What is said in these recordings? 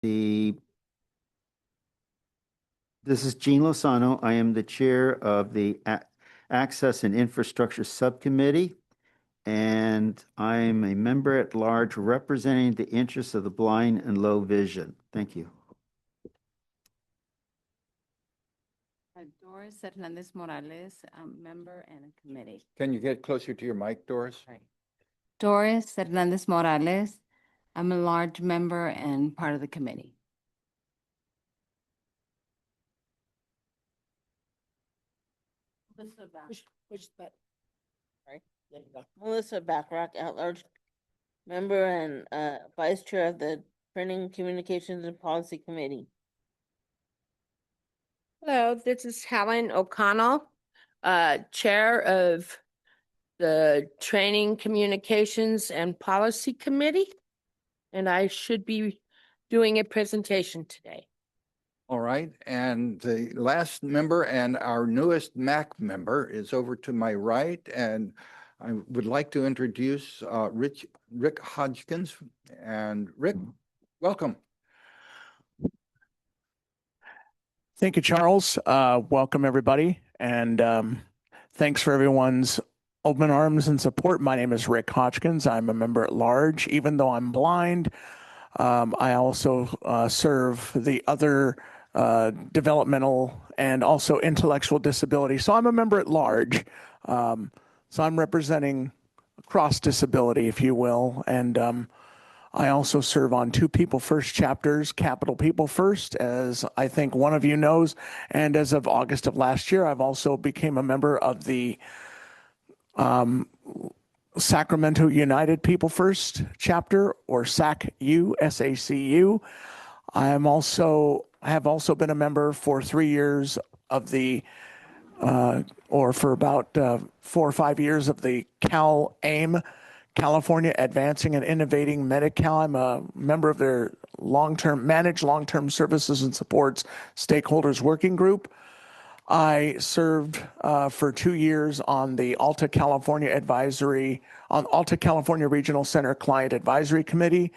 This is Gene Lozano. I am the chair of the Access and Infrastructure Subcommittee, and I'm a member at large representing the interests of the blind and low vision. Thank you. Doris Hernandez Morales, member and a committee. Can you get closer to your mic, Doris? Right. Doris Hernandez Morales, I'm a large member and part of the committee. Which button? Sorry, there you go. Melissa Backrack, at-large member and vice chair of the Printing, Communications and Policy Committee. Hello, this is Helen O'Connell, Chair of the Training, Communications and Policy Committee, and I should be doing a presentation today. All right, and the last member and our newest MAC member is over to my right, and I would like to introduce Rick Hodgkins. And Rick, welcome. Thank you, Charles. Welcome, everybody. And thanks for everyone's open arms and support. My name is Rick Hodgkins. I'm a member at large. Even though I'm blind, I also serve the other developmental and also intellectual disability. So I'm a member at large. So I'm representing cross disability, if you will. And I also serve on two People First chapters, Capital People First, as I think one of you knows. And as of August of last year, I've also became a member of the Sacramento United People First chapter, or SACU, S-A-C-U. I have also been a member for 3 years of the, or for about 4 or 5 years of the CalAIM, California Advancing and Innovating Medi-Cal. I'm a member of their managed long-term services and supports stakeholders working group. I served for 2 years on the Alta California Regional Center Client Advisory Committee,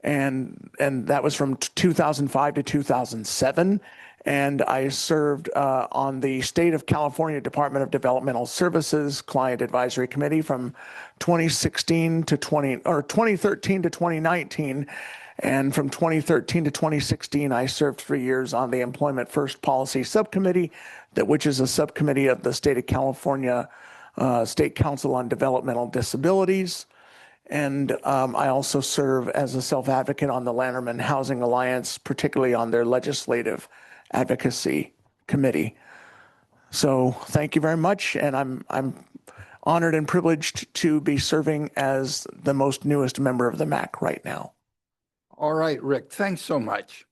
and that was from 2005 to 2007. And I served on the State of California Department of Developmental Services Client Advisory Committee from 2013 to 2019. And from 2013 to 2016, I served 3 years on the Employment First Policy Subcommittee, which is a subcommittee of the State of California State Council on Developmental Disabilities. And I also serve as a self-advocate on the Lanterman Housing Alliance, particularly on their legislative advocacy committee. So thank you very much. And I'm honored and privileged to be serving as the most newest member of the MAC right now. All right, Rick, thanks so much.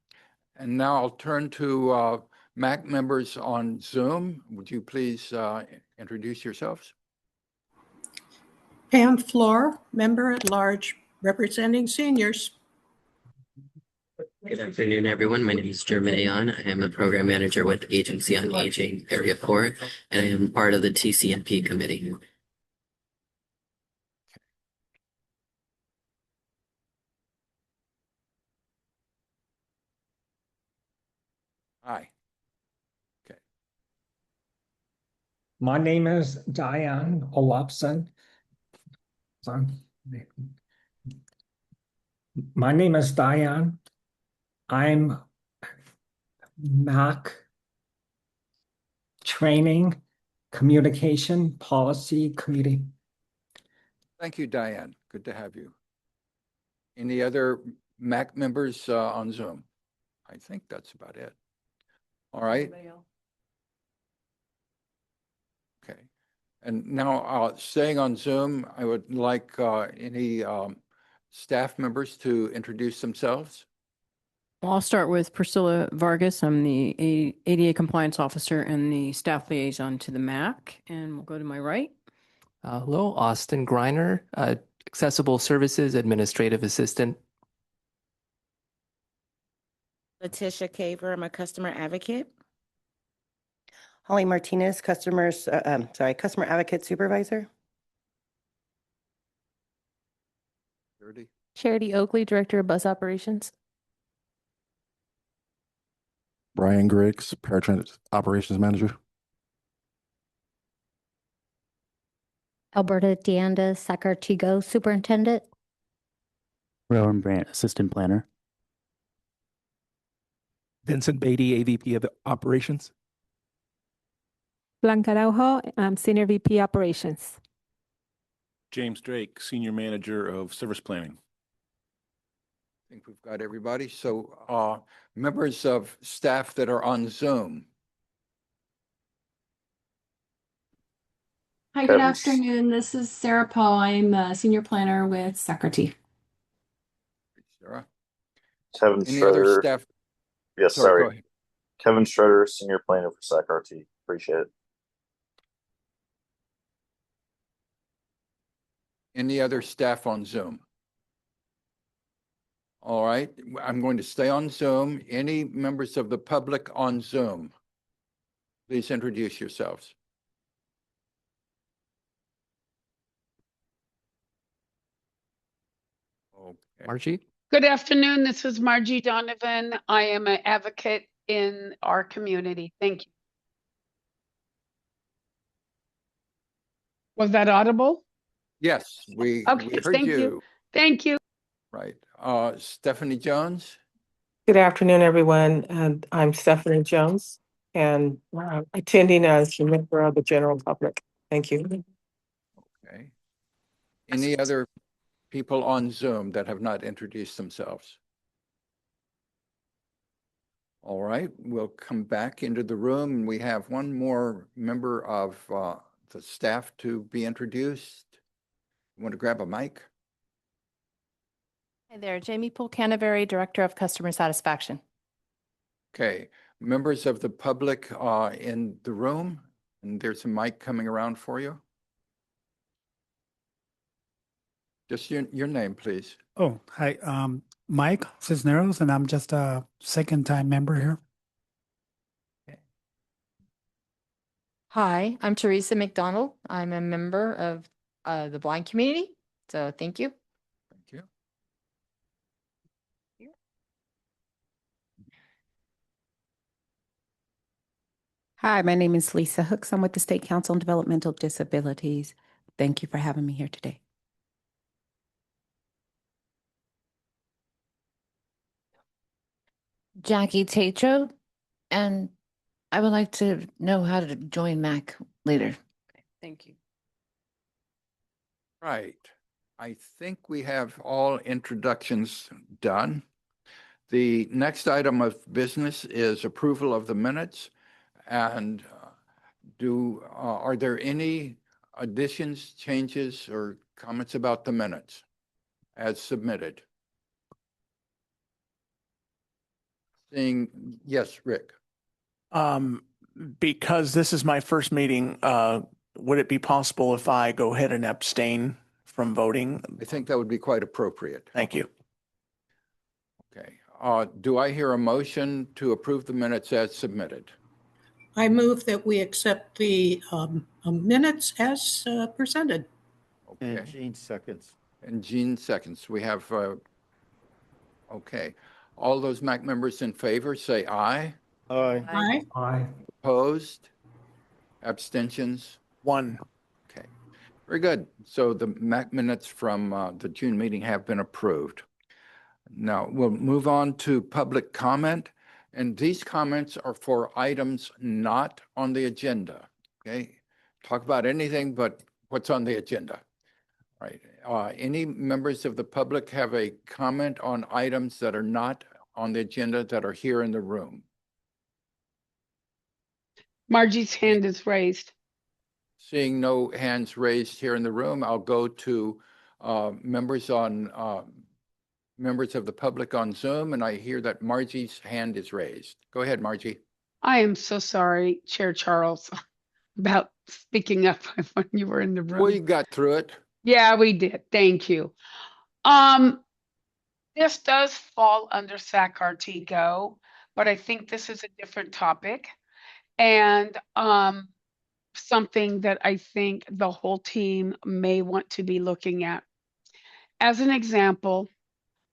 And now I'll turn to MAC members on Zoom. Would you please introduce yourselves? Pam Floor, member at large, representing seniors. Good afternoon, everyone. My name is Jermaine Ayon. I am a program manager with Agency on Aging Area 4, and I am part of the TCNP committee. Hi. Okay. My name is Diane Olofsson. My name is Diane. I'm MAC Training, Communication, Policy Committee. Thank you, Diane. Good to have you. Any other MAC members on Zoom? I think that's about it. All right. Okay. And now staying on Zoom, I would like any staff members to introduce themselves. Well, I'll start with Priscilla Vargas. I'm the ADA Compliance Officer and the Staff Liaison to the MAC. And we'll go to my right. Hello, Austin Greiner, Accessible Services Administrative Assistant. Letitia Caver, I'm a customer advocate. Holly Martinez, customer advocate supervisor. Charity. Charity Oakley, Director of Bus Operations. Brian Griggs, Paratransit Operations Manager. Alberta Deanda Sacartigo, Superintendent. Rowan Brandt, Assistant Planner. Vincent Beatty, AVP of Operations. Blanca Araujo, Senior VP Operations. James Drake, Senior Manager of Service Planning. I think we've got everybody. So members of staff that are on Zoom. Hi, good afternoon. This is Sarah Paul. I'm a senior planner with Sacarty. Sarah. Kevin Any other Schroeder. staff? Yes, Go sorry. ahead. Kevin Schroeder, Senior Planner for SAC-RT. Appreciate it. Any other staff on Zoom? All right, I'm going to stay on Zoom. Any members of the public on Zoom? Please introduce yourselves. Okay. Margie? Good afternoon. This is Margie Donovan. I am an advocate in our community. Thank you. Was that audible? Yes, we Okay, heard thank you. you. Thank you. Right. Stephanie Jones. Good afternoon, everyone. And I'm Stephanie Jones and attending as a member of the general public. Thank you. Okay. Any other people on Zoom that have not introduced themselves? All right, we'll come back into the room and we have one more member of the staff to be introduced. You want to grab a mic? Hi there, Jamie Poole Canterbury, Director of Customer Satisfaction. Okay, members of the public in the room, and there's a mic coming around for you. Just your name, please. Oh, hi, Mike Cisneros, and I'm just a second-time member here. Hi, I'm Teresa McDonald. I'm a member of the blind community. So thank you. Thank you. Hi, my name is Lisa Hooks. I'm with the State Council on Developmental Disabilities. Thank you for having me here today. Jackie Tatro, and I would like to know how to join MAC later. Thank you. Right. I think we have all introductions done. The next item of business is approval of the minutes. And are there any additions, changes, or comments about the minutes as submitted? Seeing, yes, Rick. Because this is my first meeting, would it be possible if I go ahead and abstain from voting? I think that would be quite appropriate. Thank you. Okay. Do I hear a motion to approve the minutes as submitted? I move that we accept the minutes as presented. Okay. And Jean seconds. And Jean seconds. We have, okay. All those MAC members in favor, say aye. Aye. Aye. Aye. Opposed? Abstentions? 1. Okay. Very good. So the MAC minutes from the June meeting have been approved. Now we'll move on to public comment. And these comments are for items not on the agenda. Okay. Talk about anything but what's on the agenda. Right. Any members of the public have a comment on items that are not on the agenda that are here in the room? Margie's hand is raised. Seeing no hands raised here in the room, I'll go to members of the public on Zoom, and I hear that Margie's hand is raised. Go ahead, Margie. I am so sorry, Chair Charles, about speaking up when you were in the room. We got through it. Yeah, we did. Thank you. This does fall under SAC-RT Go, but I think this is a different topic and something that I think the whole team may want to be looking at. As an example,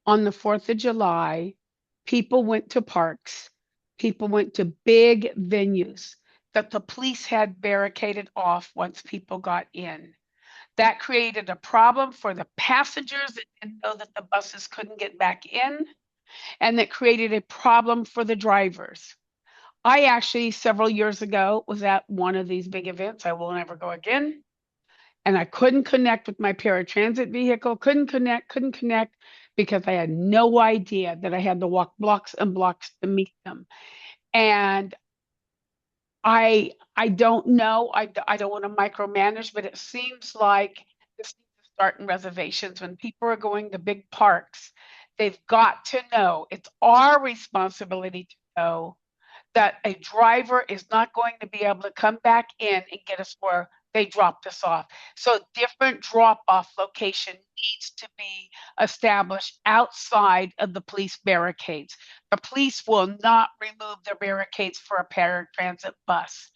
on the 4th of July, people went to parks People went to big venues that the police had barricaded off once people got in. That created a problem for the passengers that didn't know that the buses couldn't get back in, and that created a problem for the drivers. I actually, several years ago, was at one of these big events. I will never go again. And I couldn't connect with my paratransit vehicle, couldn't connect because I had no idea that I had to walk blocks and blocks to meet them. And I don't know. I don't want to micromanage, but it seems like this needs to start in reservations. When people are going to big parks, they've got to know it's our responsibility to know that a driver is not going to be able to come back in and get us where they dropped us off. So different drop-off location needs to be established outside of the police barricades. The police will not remove their barricades for a paratransit bus.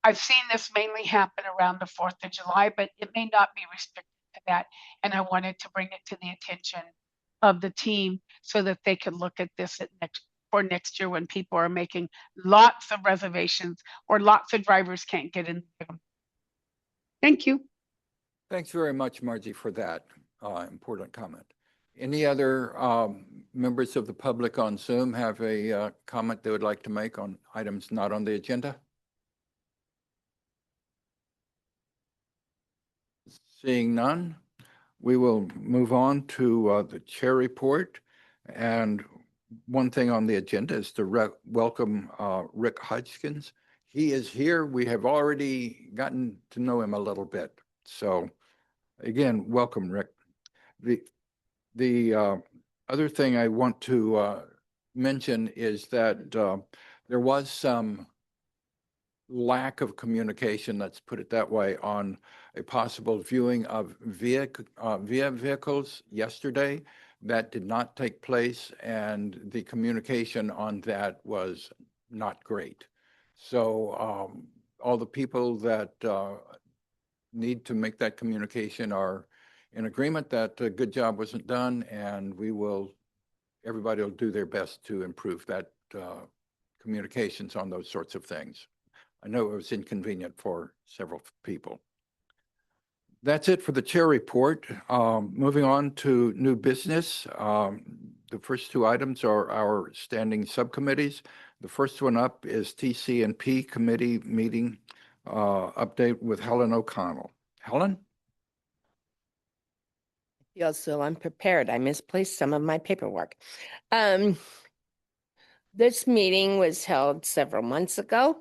I've seen this mainly happen around the 4th of July, but it may not be restricted to that. And I wanted to bring it to the attention of the team so that they could look at this for next year when people are making lots of reservations or lots of drivers can't get in. Thank you. Thanks very much, Margie, for that important comment. Any other members of the public on Zoom have a comment they would like to make on items not on the agenda? Seeing none, we will move on to the chair report. And one thing on the agenda is to welcome Rick Hodgkins. He is here. We have already gotten to know him a little bit. So again, welcome, Rick. The other thing I want to mention is that there was some lack of communication, let's put it that way, on a possible viewing of via vehicles yesterday. That did not take place, and the communication on that was not great. So all the people that need to make that communication are in agreement that a good job wasn't done, and everybody will do their best to improve that communications on those sorts of things. I know it was inconvenient for several people. That's it for the chair report. Moving on to new business. The first two items are our standing subcommittees. The first one up is TC&P committee meeting update with Helen O'Connell. Helen? Feel so unprepared. I misplaced some of my paperwork. This meeting was held several months ago,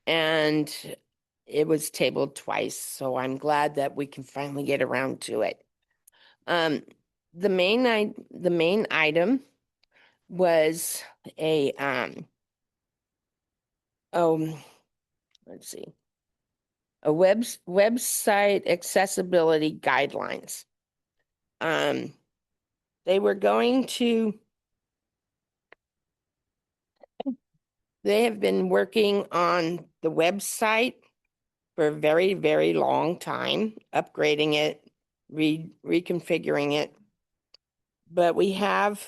and it was tabled twice, so I'm glad that we can finally get around to it. The main item was a let's see, a website accessibility guidelines. They have been working on the website for a very, very long time, upgrading it, reconfiguring it. But we have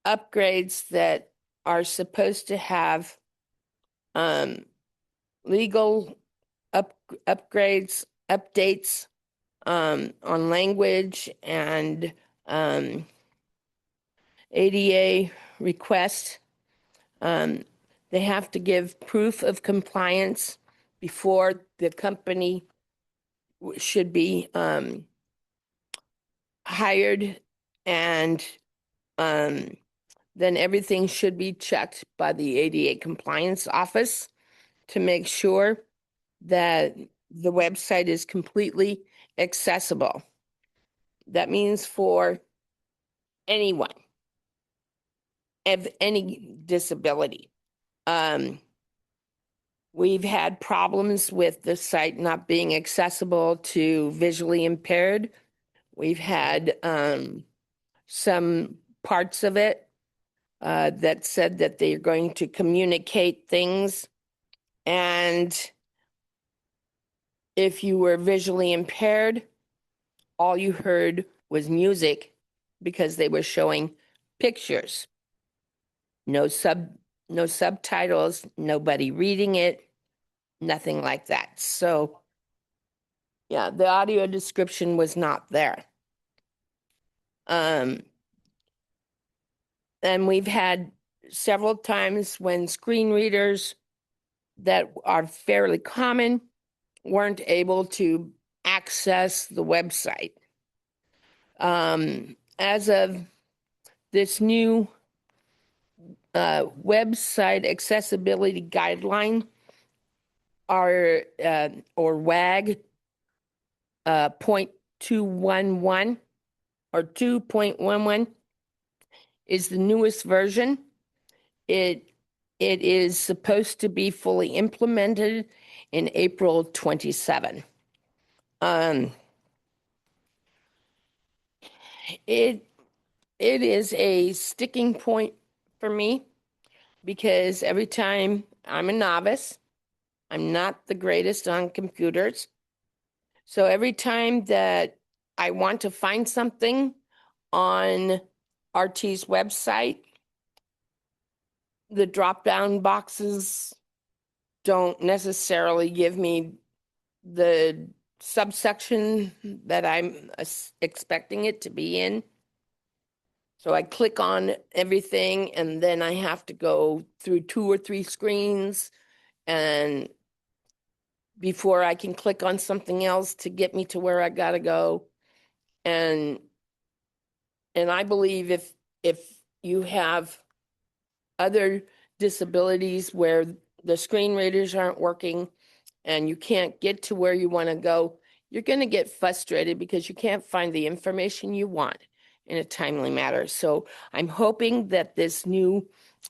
upgrades that are supposed to have legal upgrades, updates on language and ADA request. They have to give proof of compliance before the company should be hired, and then everything should be checked by the ADA compliance office to make sure that the website is completely accessible. That means for anyone of any disability. We've had problems with the site not being accessible to visually impaired. We've had some parts of it that said that they're going to communicate things, and if you were visually impaired, all you heard was music because they were showing pictures. No subtitles, nobody reading it, nothing like that. So yeah, the audio description was not there. And we've had several times when screen readers that are fairly common weren't able to access the website. As of this new website accessibility guideline, or WAG 0.211 or 2.11 is the newest version. It is supposed to be fully implemented in April 27. It is a sticking point for me because every time I'm a novice, I'm not the greatest on computers. So every time that I want to find something on RT's website, the drop-down boxes don't necessarily give me the subsection that I'm expecting it to be in. So I click on everything and then I have to go through 2 or 3 screens and before I can click on something else to get me to where I gotta go. And I believe if you have other disabilities where the screen readers aren't working and you can't get to where you want to go, you're going to get frustrated because you can't find the information you want in a timely manner. So I'm hoping that this new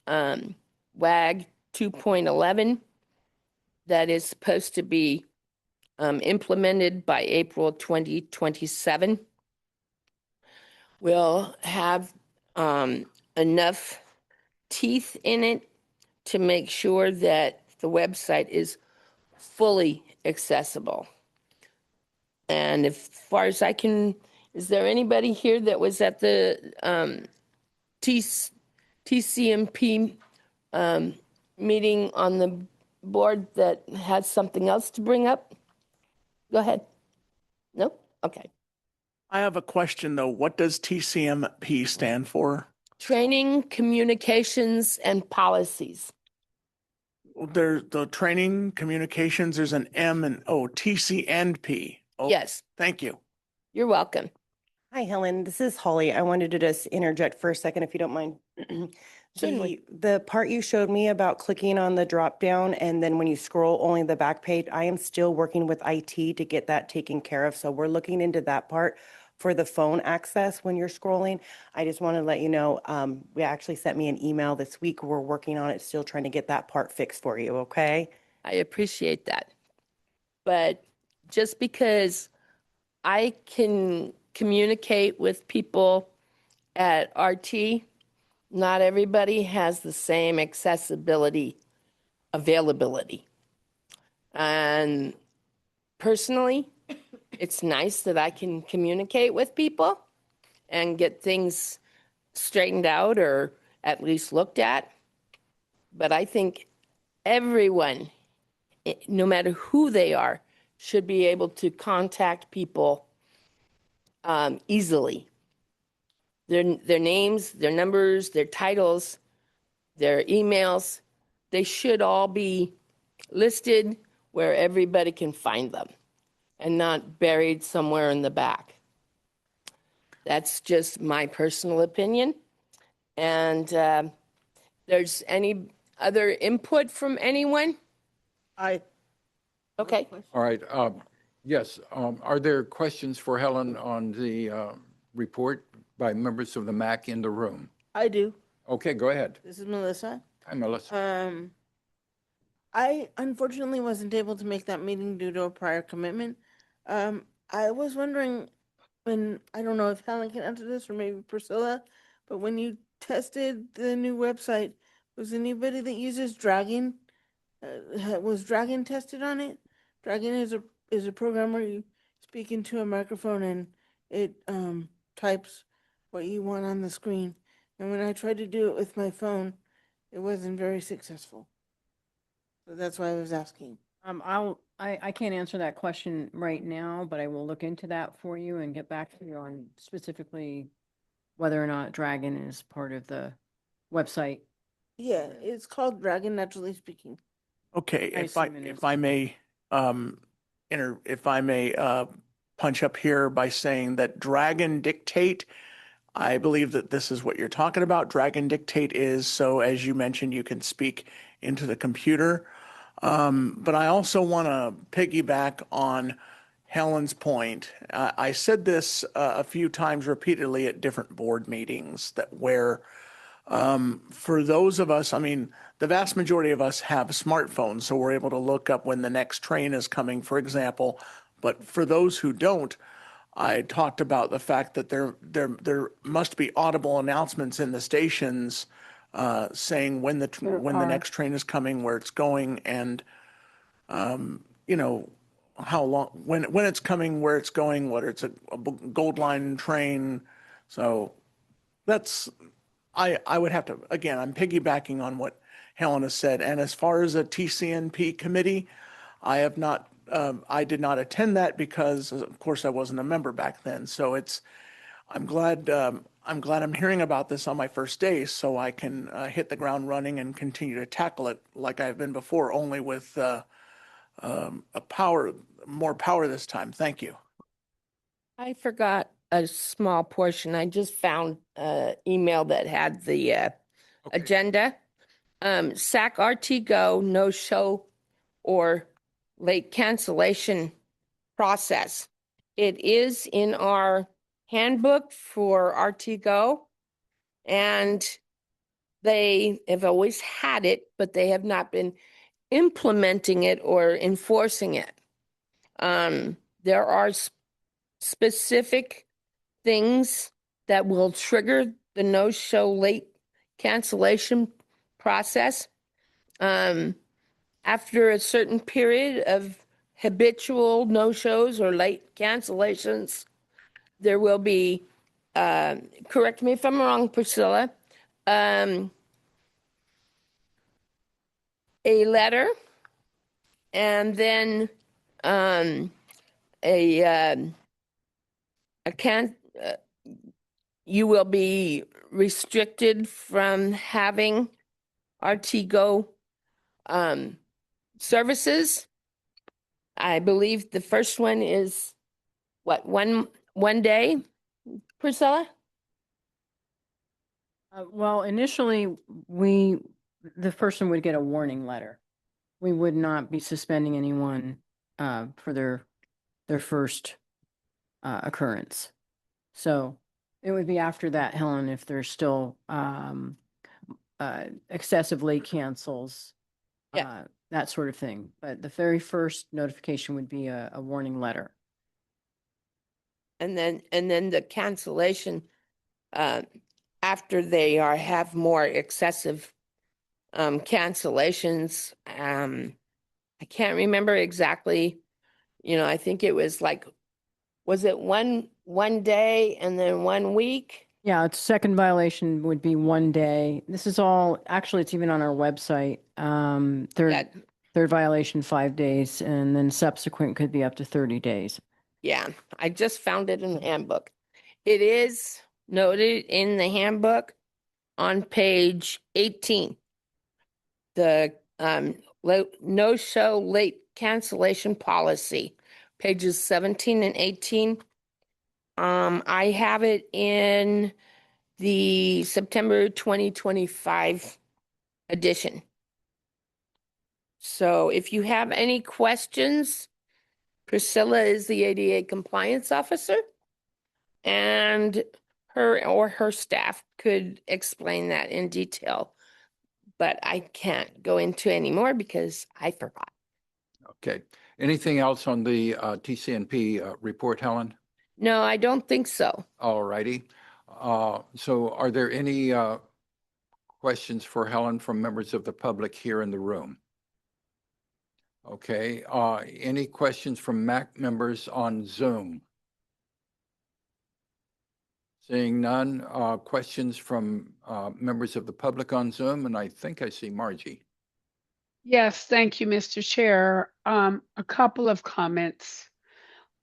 WAG 2.11 that is supposed to be implemented by April 2027 will have enough teeth in it to make sure that the website is fully accessible. And as far as I can, is there anybody here that was at the TCMP meeting on the board that has something else to bring up? Go ahead. Nope? Okay. I have a question though. What does TCMP stand for? Training, communications, and policies. There's the training, communications, there's an M and O, TC and P. Oh, Yes. thank you. You're welcome. Hi, Helen. This is Holly. I wanted to just interject for a second, if you don't mind. Certainly. The part you showed me about clicking on the drop down and then when you scroll only the back page, I am still working with IT to get that taken care of. So we're looking into that part for the phone access when you're scrolling. I just want to let you know, we actually sent me an email this week. We're working on it, still trying to get that part fixed for you, okay? I appreciate that. But just because I can communicate with people at RT, not everybody has the same accessibility availability. And personally, it's nice that I can communicate with people and get things straightened out or at least looked at. But I think everyone, no matter who they are, should be able to contact people easily. Their names, their numbers, their titles, their emails, they should all be listed where everybody can find them and not buried somewhere in the back. That's just my personal opinion. And there's any other input from anyone? Okay. All right. Yes. Are there questions for Helen on the report by members of the MAC in the room? I do. Okay, go ahead. This is Melissa. Hi, Melissa. I unfortunately wasn't able to make that meeting due to a prior commitment. I was wondering when, I don't know if Helen can answer this or maybe Priscilla, but when you tested the new website, was anybody that uses Dragon, was Dragon tested on it? Dragon is a program where you speak into a microphone and it types what you want on the screen. And when I tried to do it with my phone, it wasn't very successful. So that's why I was asking. I can't answer that question right now, but I will look into that for you and get back to you on specifically whether or not Dragon is part of the website. Yeah, it's called Dragon, naturally speaking. Okay, I if I, assume it is. if I may, if I may, punch up here by saying that Dragon Dictate, I believe that this is what you're talking about. Dragon Dictate is, so as you mentioned, you can speak into the computer. But I also want to piggyback on Helen's point. I said this a few times repeatedly at different board meetings that where for those of us, I mean, the vast majority of us have smartphones, so we're able to look up when the next train is coming, for example. But for those who don't, I talked about the fact that there must be audible announcements in the stations saying when the next train is coming, where it's going, and you know how long when it's coming, where it's going, whether it's a Gold Line train. So that's I would have to, again, I'm piggybacking on what Helen has said. And as far as a TCNP committee, I have not, I did not attend that because, of course, I wasn't a member back then. So I'm glad I'm hearing about this on my first day so I can hit the ground running and continue to tackle it like I've been before, only with more power this time. Thank you. I forgot a small portion. I just found an email that had the agenda. SAC RT Go, no show or late cancellation process. It is in our handbook for RT Go, and they have always had it, but they have not been implementing it or enforcing it. There are specific things that will trigger the no-show late cancellation process. After a certain period of habitual no-shows or late cancellations, there will be, correct me if I'm wrong, Priscilla, a letter and then you will be restricted from having RT Go services. I believe the first one is what, one day, Priscilla? Well, initially, the person would get a warning letter. We would not be suspending anyone for their first occurrence. So it would be after that, Helen, if there's still excessive late cancels, that sort of thing. But the very first notification would be a warning letter. And then the cancellation after they have more excessive cancellations. I can't remember exactly. I think it was like, was it one day and then 1 week? Yeah, its second violation would be 1 day. This is all, actually, it's even on our website. Third violation, 5 days, and then subsequent could be up to 30 days. Yeah, I just found it in the handbook. It is noted in the handbook on page 18. The no-show late cancellation policy, pages 17 and 18. I have it in the September 2025 edition. So if you have any questions, Priscilla is the ADA compliance officer, and her staff could explain that in detail. But I can't go into any more because I forgot. Okay. Anything else on the TCNP report, Helen? No, I don't think so. All righty. So are there any questions for Helen from members of the public here in the room? Okay. Any questions from MAC members on Zoom? Seeing none, questions from members of the public on Zoom, and I think I see Margie. Yes, thank you, Mr. Chair. A couple of comments.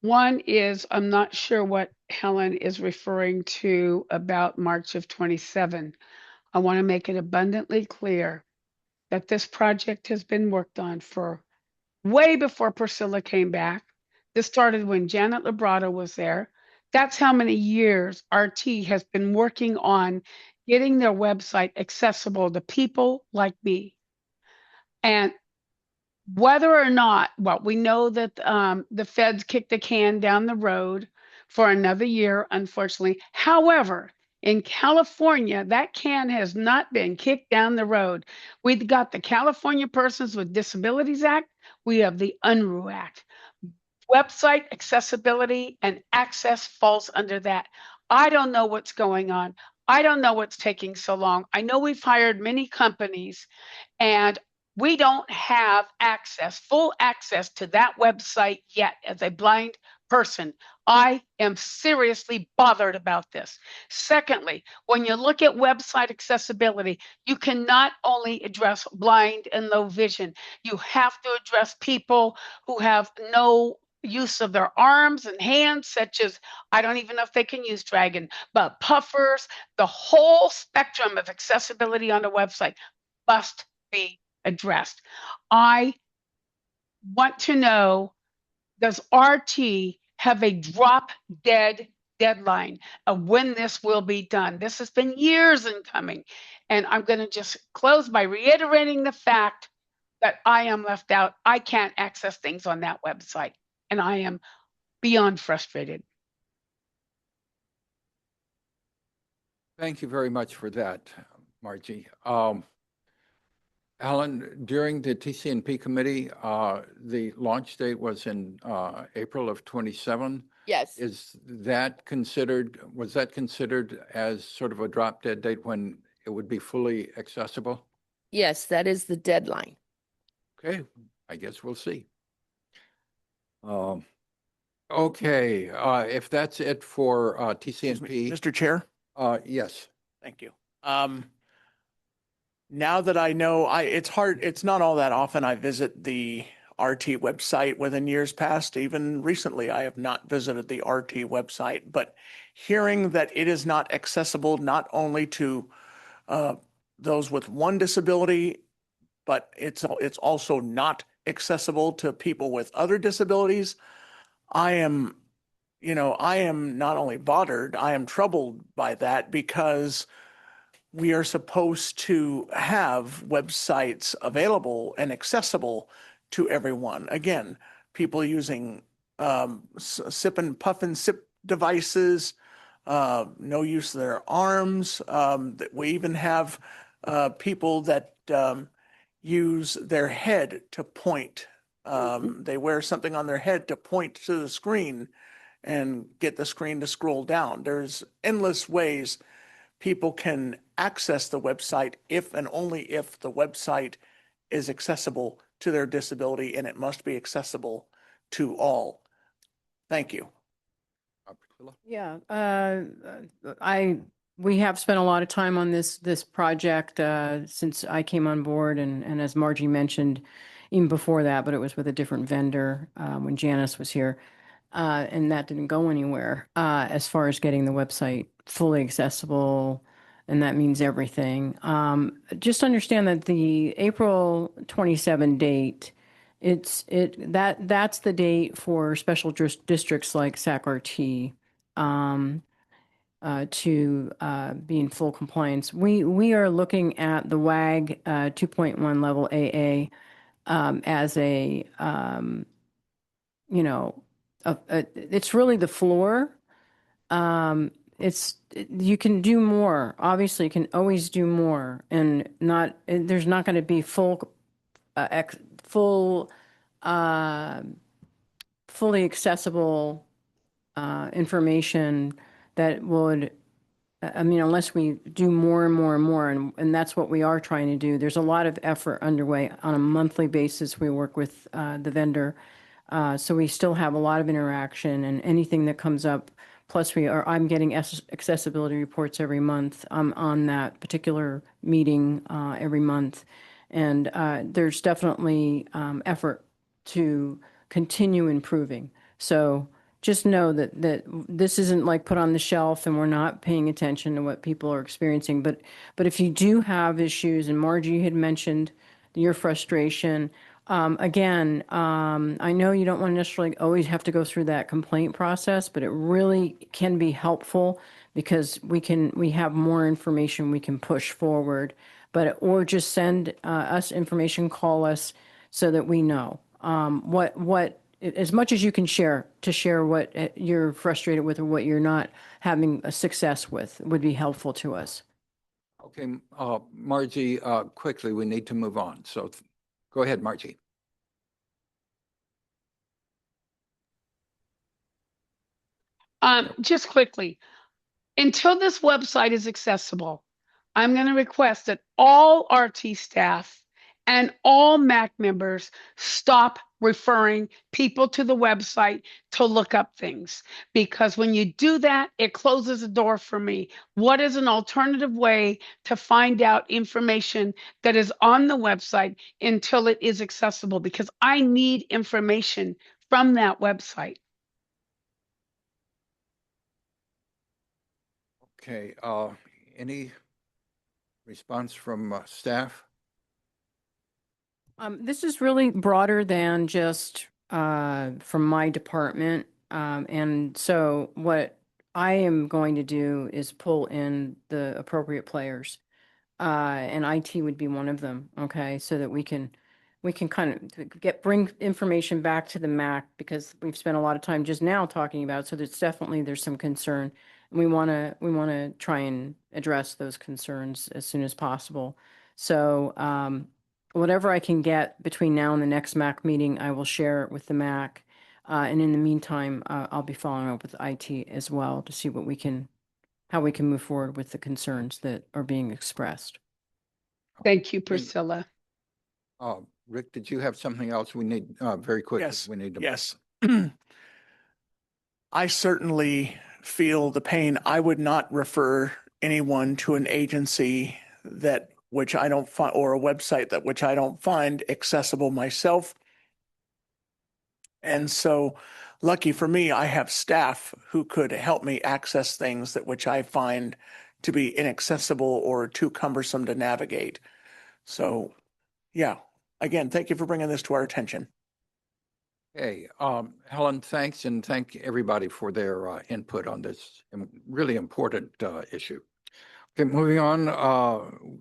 One is, I'm not sure what Helen is referring to about March of 27. I want to make it abundantly clear that this project has been worked on for way before Priscilla came back. This started when Janet Labrada was there. That's how many years RT has been working on getting their website accessible to people like me. And whether or not, well, we know that the feds kicked the can down the road for another year, unfortunately. However, in California, that can has not been kicked down the road. We've got the California Persons with Disabilities Act. We have the UNRU Act. Website accessibility and access falls under that. I don't know what's going on. I don't know what's taking so long. I know we've hired many companies and we don't have access, full access to that website yet as a blind person. I am seriously bothered about this. Secondly, when you look at website accessibility, you can not only address blind and low vision, you have to address people who have no use of their arms and hands, such as, I don't even know if they can use Dragon, but puffers, the whole spectrum of accessibility on the website must be addressed. I want to know, does RT have a drop dead deadline of when this will be done? This has been years in coming. And I'm going to just close by reiterating the fact that I am left out. I can't access things on that website. And I am beyond frustrated. Thank you very much for that, Margie. Alan, during the TCNP committee, the launch date was in April of 27. Yes. Was that considered as sort of a drop dead date when it would be fully accessible? Yes, that is the deadline. Okay, I guess we'll see. Okay, if that's it for TCNP. Mr. Chair? Yes. Thank you. Now that I know, it's not all that often I visit the RT website within years past. Even recently, I have not visited the RT website, but hearing that it is not accessible not only to those with one disability, but it's also not accessible to people with other disabilities, I am not only bothered, I am troubled by that, because we are supposed to have websites available and accessible to everyone. Again, people using sip and puff and sip devices, no use of their arms. We even have people that use their head to point. They wear something on their head to point to the screen and get the screen to scroll down. There's endless ways people can access the website if and only if the website is accessible to their disability, and it must be accessible to all. Thank you. Yeah, we have spent a lot of time on this project since I came on board, and as Margie mentioned, even before that, but it was with a different vendor when Janice was here, and that didn't go anywhere as far as getting the website fully accessible, and that means everything. Just understand that the April 27 date, that's the date for special districts like SAC-RT to be in full compliance. We are looking at the WAG 2.1 level AA as it's really the floor. You can do more. Obviously, you can always do more, and there's not going to be fully accessible information that would, unless we do more and more and more, and that's what we are trying to do. There's a lot of effort underway on a monthly basis. We work with the vendor, so we still have a lot of interaction, and anything that comes up Plus I'm getting accessibility reports every month. On that particular meeting every month. And there's definitely effort to continue improving. So just know that this isn't like put on the shelf and we're not paying attention to what people are experiencing. But if you do have issues, and Margie had mentioned your frustration, again, I know you don't want to necessarily always have to go through that complaint process, but it really can be helpful because we have more information we can push forward. Or just send us information, call us so that we know what as much as you can share what you're frustrated with or what you're not having a success with would be helpful to us. Okay, Margie, quickly, we need to move on. So go ahead, Margie. Just quickly, until this website is accessible, I'm going to request that all RT staff and all MAC members stop referring people to the website to look up things. Because when you do that, it closes the door for me. What is an alternative way to find out information that is on the website until it is accessible? Because I need information from that website. Okay, any response from staff? This is really broader than just from my department. And so what I am going to do is pull in the appropriate players. And IT would be one of them, okay, so that we can kind of bring information back to the MAC because we've spent a lot of time just now talking about it, so there's some concern. And we want to try and address those concerns as soon as possible. So whatever I can get between now and the next MAC meeting, I will share it with the MAC. And in the meantime, I'll be following up with IT as well to see how we can move forward with the concerns that are being expressed. Thank you, Priscilla. Rick, did you have something else we need very quickly? Yes. We need to. Yes. I certainly feel the pain. I would not refer anyone to an agency which I don't find, or a website which I don't find accessible myself. And so, lucky for me, I have staff who could help me access things which I find to be inaccessible or too cumbersome to navigate. So, yeah, again, thank you for bringing this to our attention. Okay, Helen, thanks, and thank everybody for their input on this really important issue. Okay, moving on,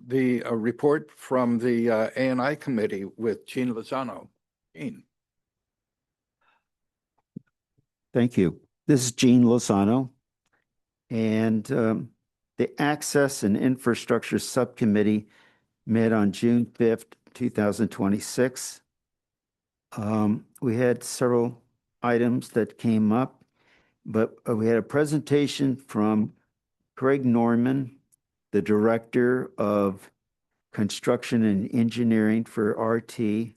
the report from the A&I Committee with Gene Lozano. Gene. Thank you. This is Gene Lozano, and the Access and Infrastructure Subcommittee met on June 5th, 2026. We had several items that came up, but we had a presentation from Craig Norman, the Director of Construction and Engineering for RT,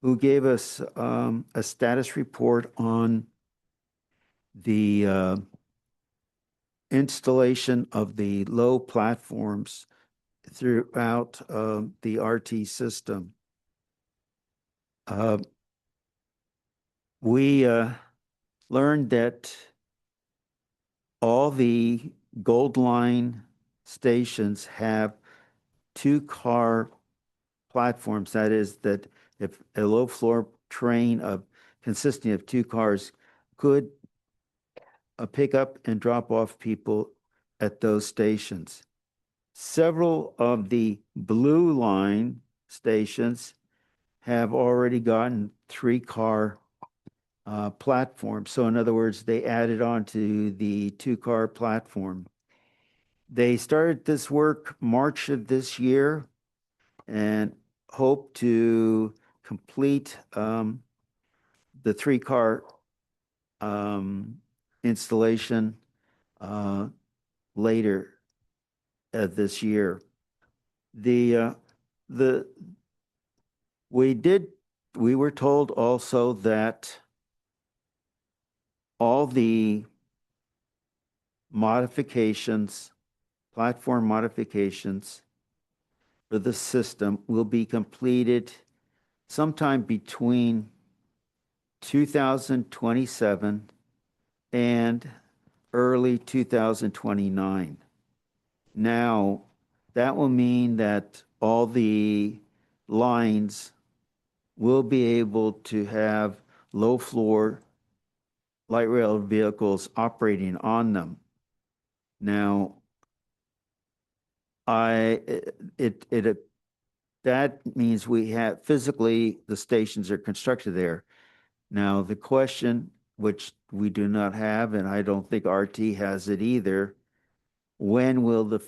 who gave us a status report on the installation of the low platforms throughout the RT system. We learned that all the Gold Line stations have two-car platforms. That is, that if a low-floor train consisting of two cars could pick up and drop off people at those stations. Several of the Blue Line stations have already gotten three-car platforms. So in other words, they added on to the two-car platform. They started this work March of this year and hope to complete the three-car installation later this year. We were told also that all the modifications, platform modifications for the system will be completed sometime between 2027 and early 2029. Now, that will mean that all the lines will be able to have low floor light rail vehicles operating on them. Now, that means we have physically the stations are constructed there. Now, the question, which we do not have, and I don't think RT has it either, when will the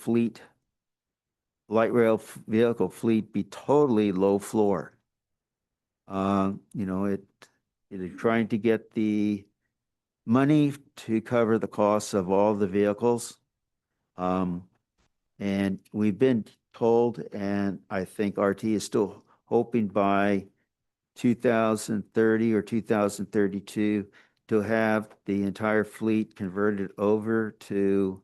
light rail vehicle fleet be totally low floor? It is trying to get the money to cover the costs of all the vehicles. And we've been told, and I think RT is still hoping by 2030 or 2032 to have the entire fleet converted over to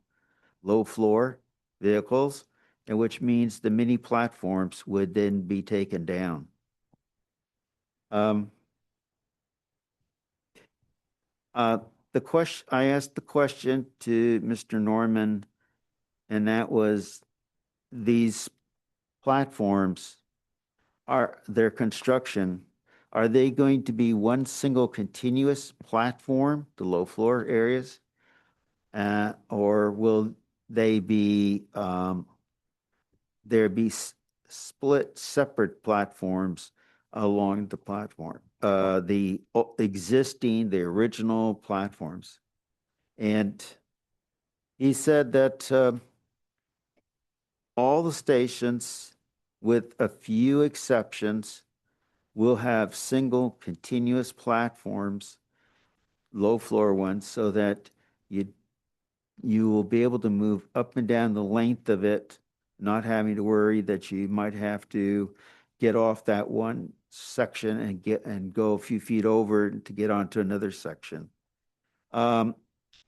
low floor vehicles, and which means the mini platforms would then be taken down. I asked the question to Mr. Norman, and that was these platforms their construction, are they going to be one single continuous platform, the low floor areas? Or will they be, split separate platforms along the platform, the original platforms? And he said that all the stations, with a few exceptions, will have single continuous platforms, low floor ones, so that you will be able to move up and down the length of it, not having to worry that you might have to get off that one section and go a few feet over to get onto another section. There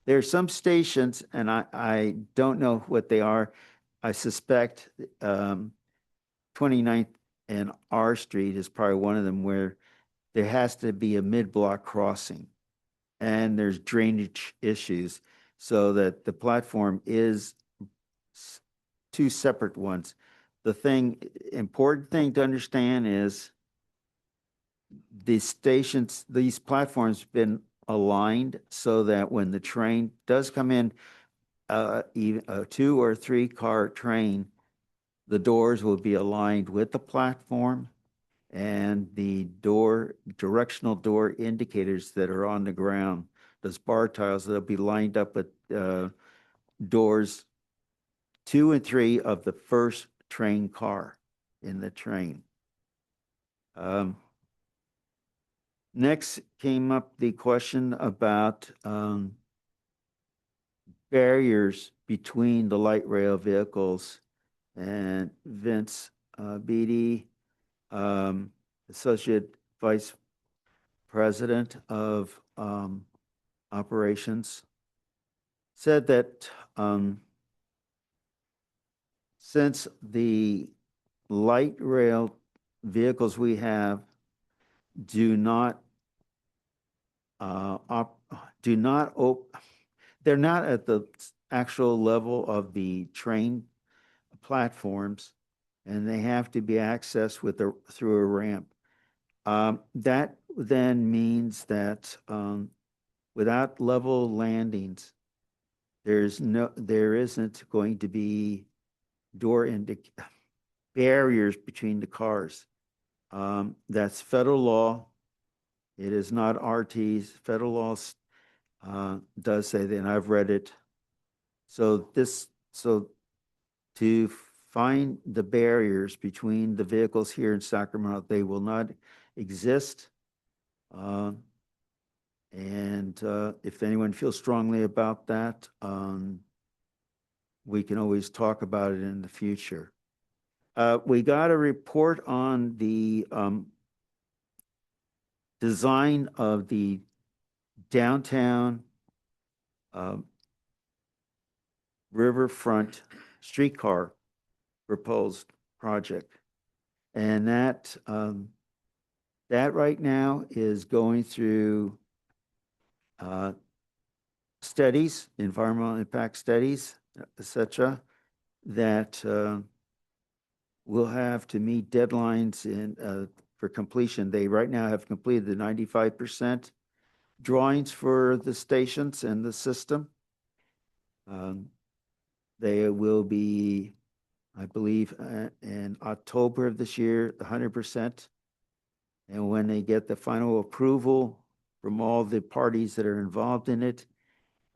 are some stations, and I don't know what they are. I suspect 29th and R Street is probably one of them, where there has to be a mid-block crossing and there's drainage issues, so that the platform is two separate ones. The important thing to understand is these platforms have been aligned so that when the train does come in, even a 2 or 3 car train, the doors will be aligned with the platform, and the directional door indicators that are on the ground, those bar tiles, they'll be lined up with doors 2 and 3 of the first train car in the train. Next came up the question about barriers between the light rail vehicles, and Vince Beatty, Associate Vice President of Operations, said that since the light rail vehicles we have they're not at the actual level of the train platforms, and they have to be accessed through a ramp. That then means that without level landings, there isn't going to be barriers between the cars. That's federal law. It is not RT's. Federal law does say that, and I've read it. So to find the barriers between the vehicles here in Sacramento, they will not exist. And if anyone feels strongly about that, we can always talk about it in the future. We got a report on the design of the downtown riverfront streetcar proposed project. And that right now is going through studies, environmental impact studies, etc., that will have to meet deadlines for completion. They right now have completed the 95% drawings for the stations and the system. They will be, I believe, in October of this year, 100%. And when they get the final approval from all the parties that are involved in it,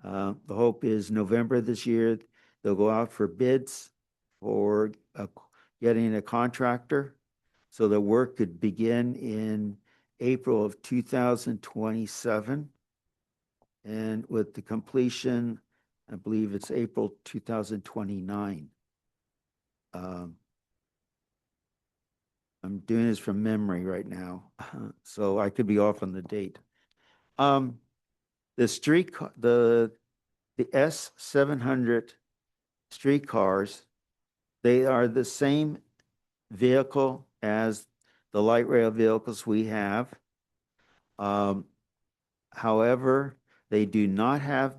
the hope is November this year, they'll go out for bids for getting a contractor so the work could begin in April of 2027. And with the completion, I believe it's April 2029. I'm doing this from memory right now, so I could be off on the date. The S700 streetcars, they are the same vehicle as the light rail vehicles we have. However, they do not have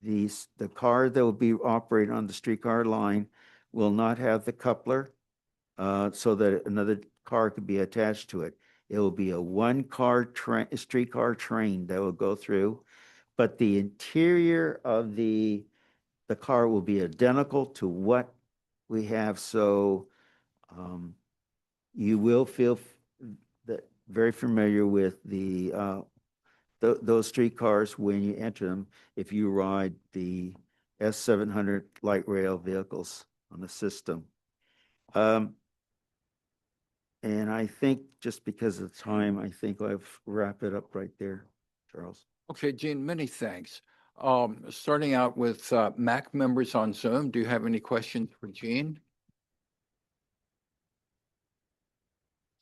the car that will be operating on the streetcar line will not have the coupler so that another car could be attached to it. It will be a one-car streetcar train that will go through, but the interior of the car will be identical to what we have. So you will feel very familiar with those streetcars when you enter them if you ride the S700 light rail vehicles on the system. And I think just because of time, I think I've wrapped it up right there, Charles. Okay, Gene, many thanks. Starting out with MAC members on Zoom, do you have any questions for Gene?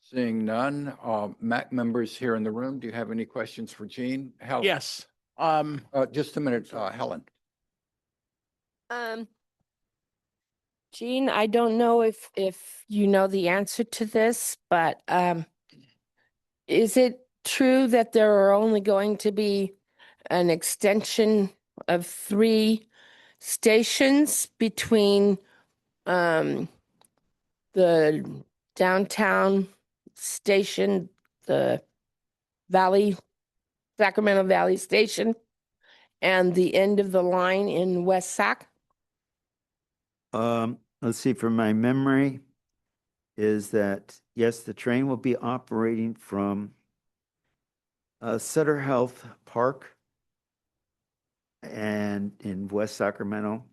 Seeing none, MAC members here in the room, do you have any questions for Gene? Helen? Yes. Just a minute, Helen. Jean, I don't know if you know the answer to this, but is it true that there are only going to be an extension of 3 stations between the downtown station, the Sacramento Valley station, and the end of the line in West Sac? Let's see, from my memory is that, yes, the train will be operating from Sutter Health Park and in West Sacramento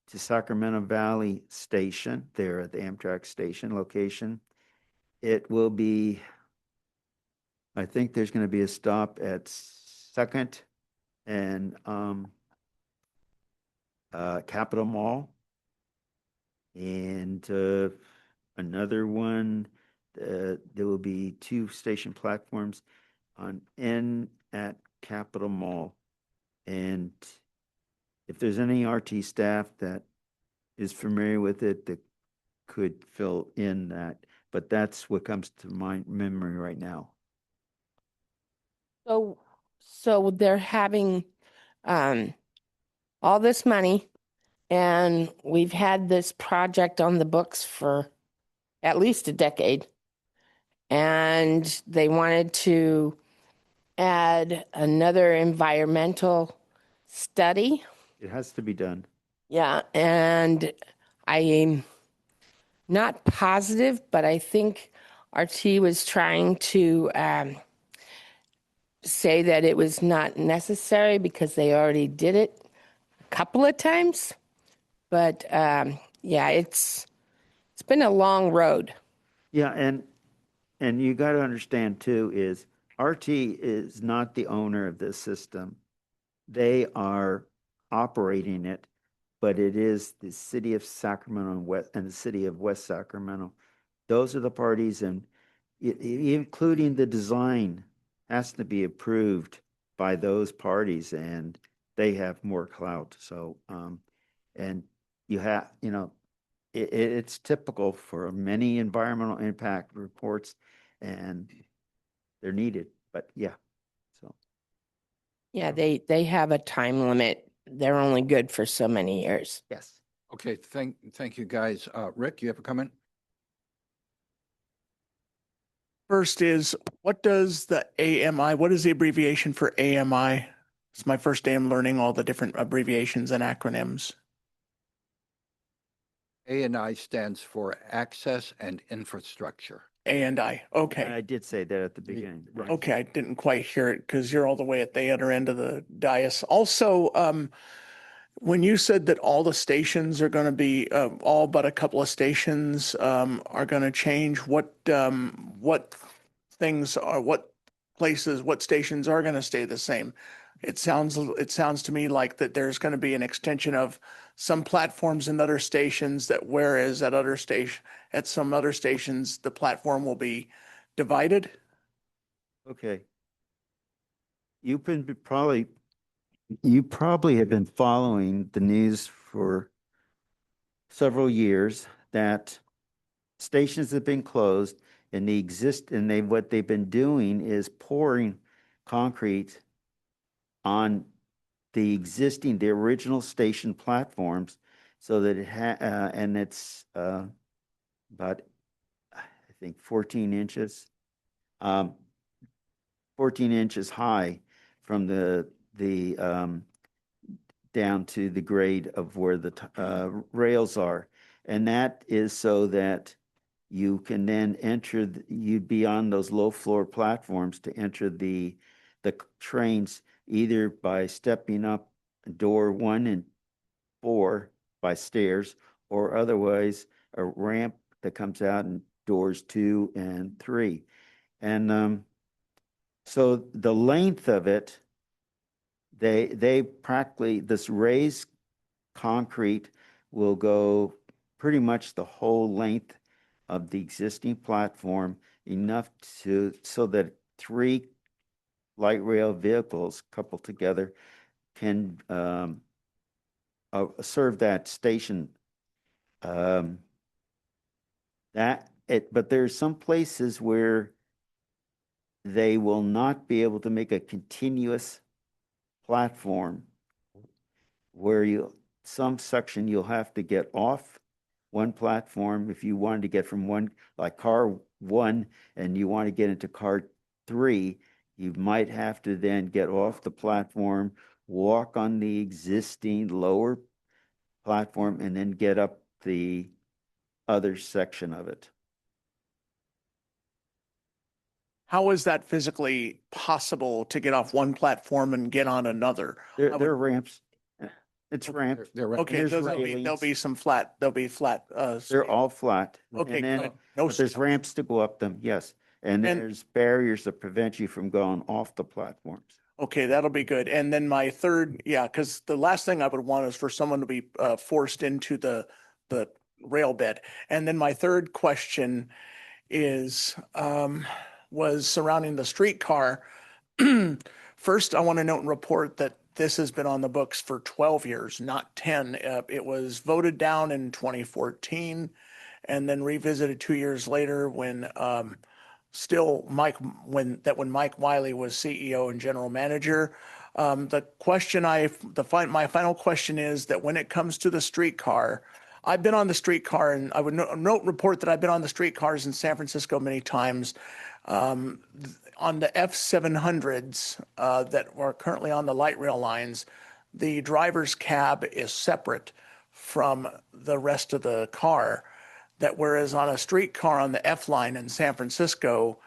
to Sacramento Valley Station, there at the Amtrak station location. It will be, I think there's going to be a stop at 2nd and Capitol Mall. And another one, there will be 2 station platforms at Capitol Mall. And if there's any RT staff that is familiar with it that could fill in that, but that's what comes to my memory right now. So they're having all this money, and we've had this project on the books for at least a decade. And they wanted to add another environmental study. It has to be done. Yeah, and I am not positive, but I think RT was trying to say that it was not necessary because they already did it a couple of times. But yeah, it's been a long road. Yeah, and you got to understand too is RT is not the owner of this system. They are operating it, but it is the city of Sacramento and the city of West Sacramento. Those are the parties, and including the design has to be approved by those parties, and they have more clout. So And you have, it's typical for many environmental impact reports, and they're needed, but yeah, so. Yeah, they have a time limit. They're only good for so many years. Yes. Okay, thank you, guys. Rick, you have a comment? First is, what does the AMI, what is the abbreviation for AMI? It's my first day I'm learning all the different abbreviations and acronyms. A&I stands for Access and Infrastructure. A&I, okay. I did say that at the beginning. Right. Okay, I didn't quite hear it because you're all the way at the other end of the dais. Also, when you said that all the stations are going to be, all but a couple of stations are going to change, what things are, what places, what stations are going to stay the same? It sounds to me like that there's going to be an extension of some platforms and other stations, that whereas at some other stations, the platform will be divided. Okay. You probably have been following the news for several years that stations have been closed, and what they've been doing is pouring concrete on the original station platforms, so that and it's about, I think, 14 inches, 14 inches high from the down to the grade of where the rails are. And that is so that you can then enter, you'd be on those low floor platforms to enter the trains, either by stepping up door 1 and 4 by stairs, or otherwise a ramp that comes out in doors 2 and 3. And so the length of it, they practically, this raised concrete will go pretty much the whole length of the existing platform, enough so that 3 light rail vehicles coupled together can serve that station. But there's some places where they will not be able to make a continuous platform, where some section you'll have to get off one platform. If you wanted to get from one, like car 1, and you want to get into car 3, you might have to then get off the platform, walk on the existing lower platform, and then get up the other section of it. How is that physically possible to get off one platform and get on another? There are ramps. It's ramps. Okay, there'll be some flat, They're all flat. Okay, And then, good. but there's ramps to go up them, yes. And there's barriers that prevent you from going off the platforms. Okay, that'll be good. And then my third, because the last thing I would want is for someone to be forced into the rail bed. And then my third question was surrounding the streetcar. First, I want to note and report that this has been on the books for 12 years, not 10. It was voted down in 2014 and then revisited 2 years later when Mike Wiley was CEO and general manager. My final question is that when it comes to the streetcar, I've been on the streetcar, and I would report that I've been on the streetcars in San Francisco many times. On the F700s that are currently on the light rail lines, the driver's cab is separate from the rest of the car. That whereas on a streetcar on the F line in San Francisco,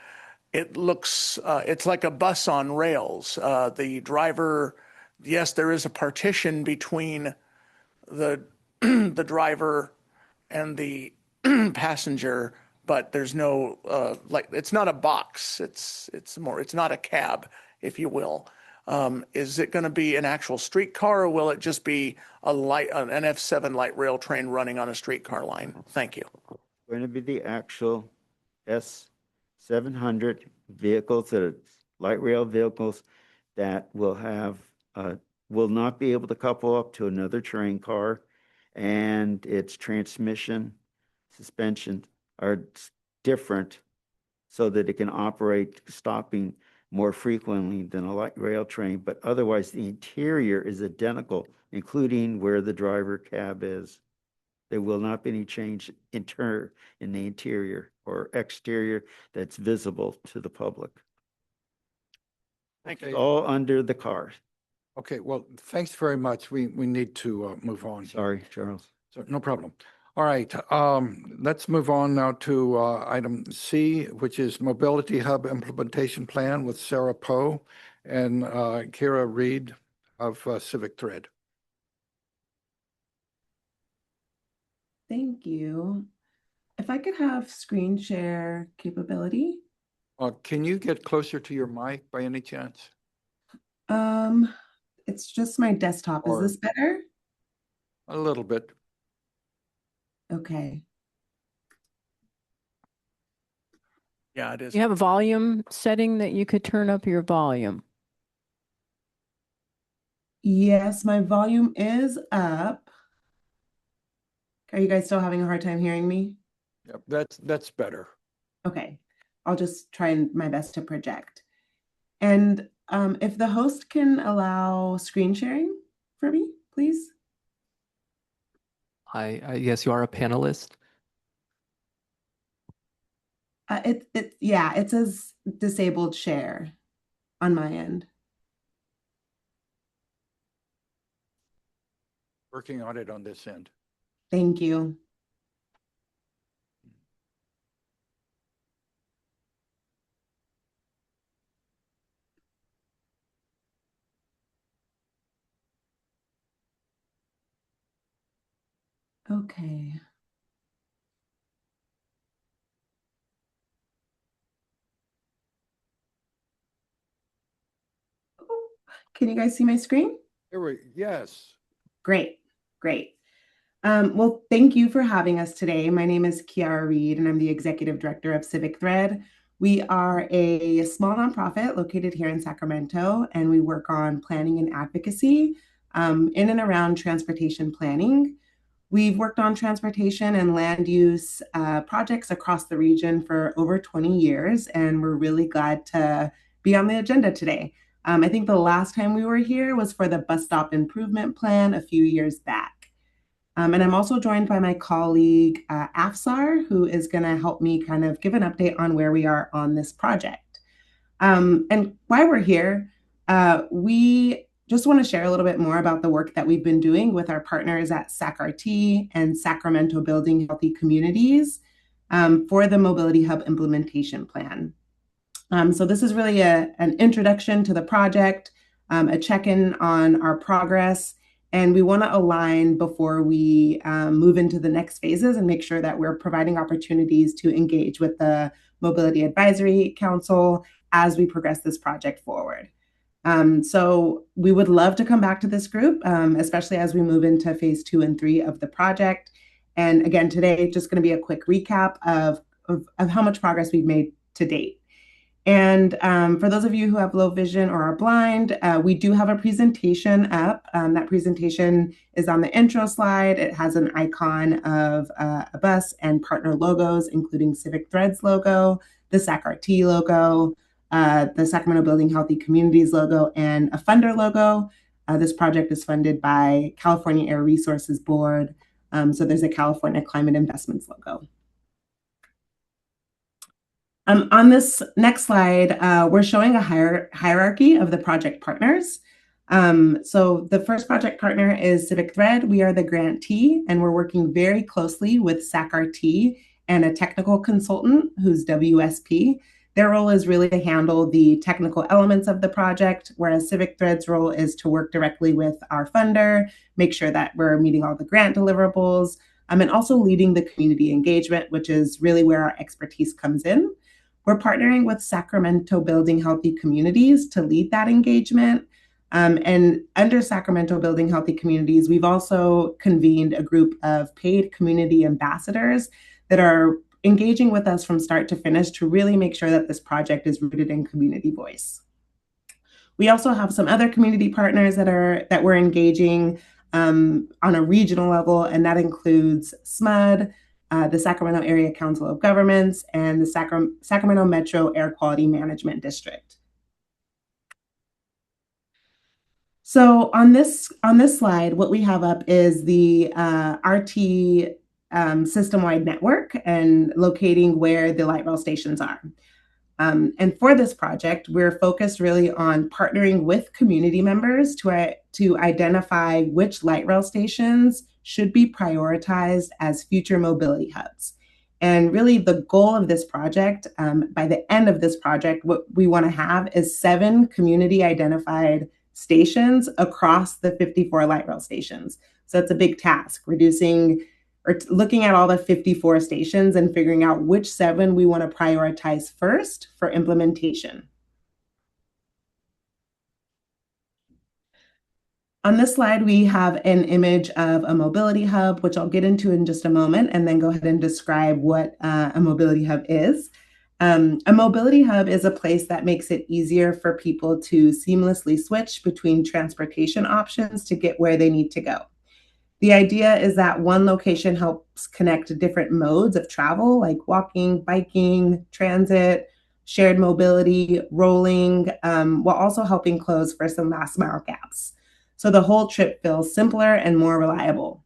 it looks, it's like a bus on rails. The driver, yes, there is a partition between the the driver and the passenger, but there's no it's not a box. It's not a cab, if you will. Is it going to be an actual streetcar, or will it just be an F7 light rail train running on a streetcar line? Thank you. Going to be the actual S700 vehicles, that are light rail vehicles, that will not be able to couple up to another train car. and its transmission, suspension are different so that it can operate stopping more frequently than a light rail train, but otherwise the interior is identical, including where the driver cab is. There will not be any change in the interior or exterior that's visible to the public. Okay. All under the car. Okay, well, thanks very much. We need to move on. Sorry, Charles. So, no problem. All right, let's move on now to item C, which is Mobility Hub Implementation Plan with Sarah Poe and Kira Reed of Civic Thread. Thank you. If I could have screen share capability. Can you get closer to your mic by any chance? It's just my desktop. Is this better? A little bit. Okay. Yeah, it is. You have a volume setting that you could turn up your volume. Yes, my volume is up. Are you guys still having a hard time hearing me? Yep, that's better. Okay. I'll just try my best to project. And if the host can allow screen sharing for me, please. Yes, you are a panelist. It says disabled share on my end. Working on it on this end. Thank you. Okay. Can you guys see my screen? Yes. Great, great. Well, thank you for having us today. My name is Kiara Reed, and I'm the Executive Director of Civic Thread. We are a small nonprofit located here in Sacramento, and we work on planning and advocacy in and around transportation planning. We've worked on transportation and land use projects across the region for over 20 years, and we're really glad to be on the agenda today. I think the last time we were here was for the bus stop improvement plan a few years back. And I'm also joined by my colleague, Afsar, who is going to help me kind of give an update on where we are on this project. And while we're here, we just want to share a little bit more about the work that we've been doing with our partners at SacRT and Sacramento Building Healthy Communities for the Mobility Hub Implementation Plan. So this is really an introduction to the project, a check-in on our progress, and we want to align before we move into the next phases and make sure that we're providing opportunities to engage with the Mobility Advisory Council as we progress this project forward. So we would love to come back to this group, especially as we move into phase 2 and 3 of the project. And again, today, just going to be a quick recap of how much progress we've made to date. And for those of you who have low vision or are blind, we do have a presentation up. That presentation is on the intro slide. It has an icon of a bus and partner logos, including Civic Thread's logo, the SacRT logo, the Sacramento Building Healthy Communities logo, and a funder logo. This project is funded by California Air Resources Board. So there's a California Climate Investments logo. On this next slide, we're showing a hierarchy of the project partners. So the first project partner is Civic Thread. We are the grantee, and we're working very closely with SacRT and a technical consultant who's WSP. Their role is really to handle the technical elements of the project, whereas Civic Thread's role is to work directly with our funder, make sure that we're meeting all the grant deliverables, and also leading the community engagement, which is really where our expertise comes in. We're partnering with Sacramento Building Healthy Communities to lead that engagement. And under Sacramento Building Healthy Communities, we've also convened a group of paid community ambassadors that are engaging with us from start to finish to really make sure that this project is rooted in community voice. We also have some other community partners that we're engaging. on a regional level, and that includes SMUD, the Sacramento Area Council of Governments, and the Sacramento Metro Air Quality Management District. So on this slide, what we have up is the RT system-wide network and locating where the light rail stations are. And for this project, we're focused really on partnering with community members to identify which light rail stations should be prioritized as future mobility hubs. And really the goal of this project, by the end of this project, what we want to have is 7 community identified stations across the 54 light rail stations. So it's a big task, reducing or looking at all the 54 stations and figuring out which 7 we want to prioritize first for implementation. On this slide, we have an image of a mobility hub, which I'll get into in just a moment, and then go ahead and describe what a mobility hub is. A mobility hub is a place that makes it easier for people to seamlessly switch between transportation options to get where they need to go. The idea is that one location helps connect different modes of travel, like walking, biking, transit, shared mobility, rolling, while also helping close for some last mile gaps. So the whole trip feels simpler and more reliable.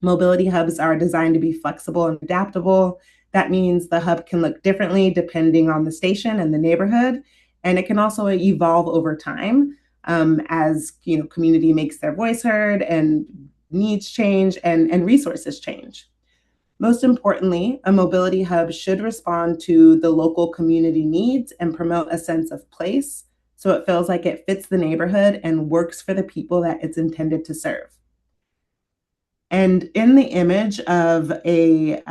Mobility hubs are designed to be flexible and adaptable. That means the hub can look differently depending on the station and the neighborhood, and it can also evolve over time as community makes their voice heard and needs change and resources change. Most importantly, a mobility hub should respond to the local community needs and promote a sense of place, so it feels like it fits the neighborhood and works for the people that it's intended to serve. And in the image of a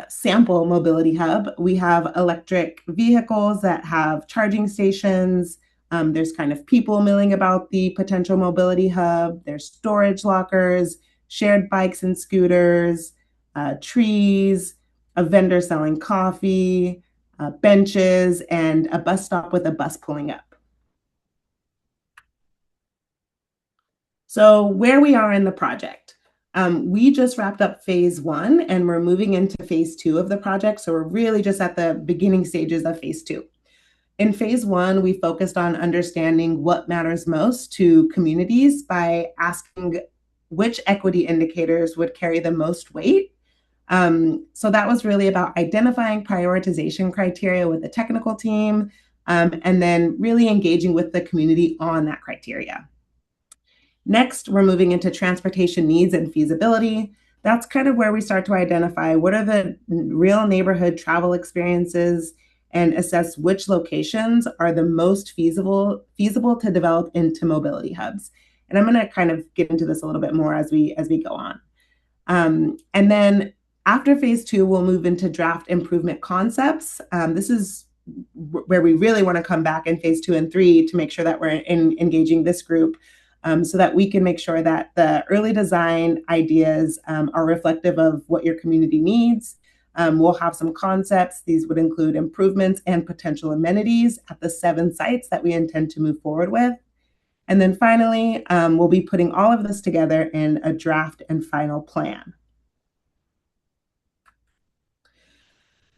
sample mobility hub, we have electric vehicles that have charging stations. There's kind of people milling about the potential mobility hub. There's storage lockers, shared bikes and scooters, trees, a vendor selling coffee, benches, and a bus stop with a bus pulling up. So where we are in the project. We just wrapped up phase 1 and we're moving into phase 2 of the project. So we're really just at the beginning stages of phase 2. In phase 1, we focused on understanding what matters most to communities by asking which equity indicators would carry the most weight. So that was really about identifying prioritization criteria with the technical team, and then really engaging with the community on that criteria. Next, we're moving into transportation needs and feasibility. That's kind of where we start to identify what are the real neighborhood travel experiences and assess which locations are the most feasible to develop into mobility hubs. And I'm going to kind of get into this a little bit more as we go on. And then after phase 2, we'll move into draft improvement concepts. This is where we really want to come back in phase 2 and 3 to make sure that we're engaging this group, so that we can make sure that the early design ideas are reflective of what your community needs. We'll have some concepts. These would include improvements and potential amenities at the 7 sites that we intend to move forward with. And then finally, we'll be putting all of this together in a draft and final plan.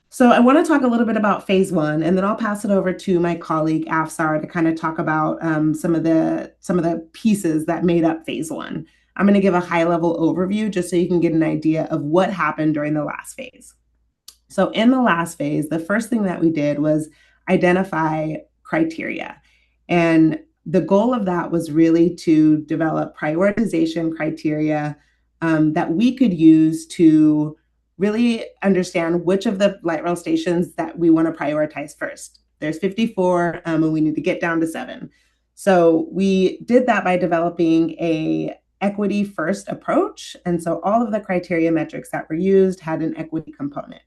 So I want to talk a little bit about phase 1, and then I'll pass it over to my colleague Afsar to kind of talk about some of the pieces that made up phase 1. I'm going to give a high-level overview just so you can get an idea of what happened during the last phase. So in the last phase, the first thing that we did was identify criteria. And the goal of that was really to develop prioritization criteria that we could use to really understand which of the light rail stations that we want to prioritize first. There's 54, and we need to get down to 7. So we did that by developing a equity first approach. And so all of the criteria metrics that were used had an equity component.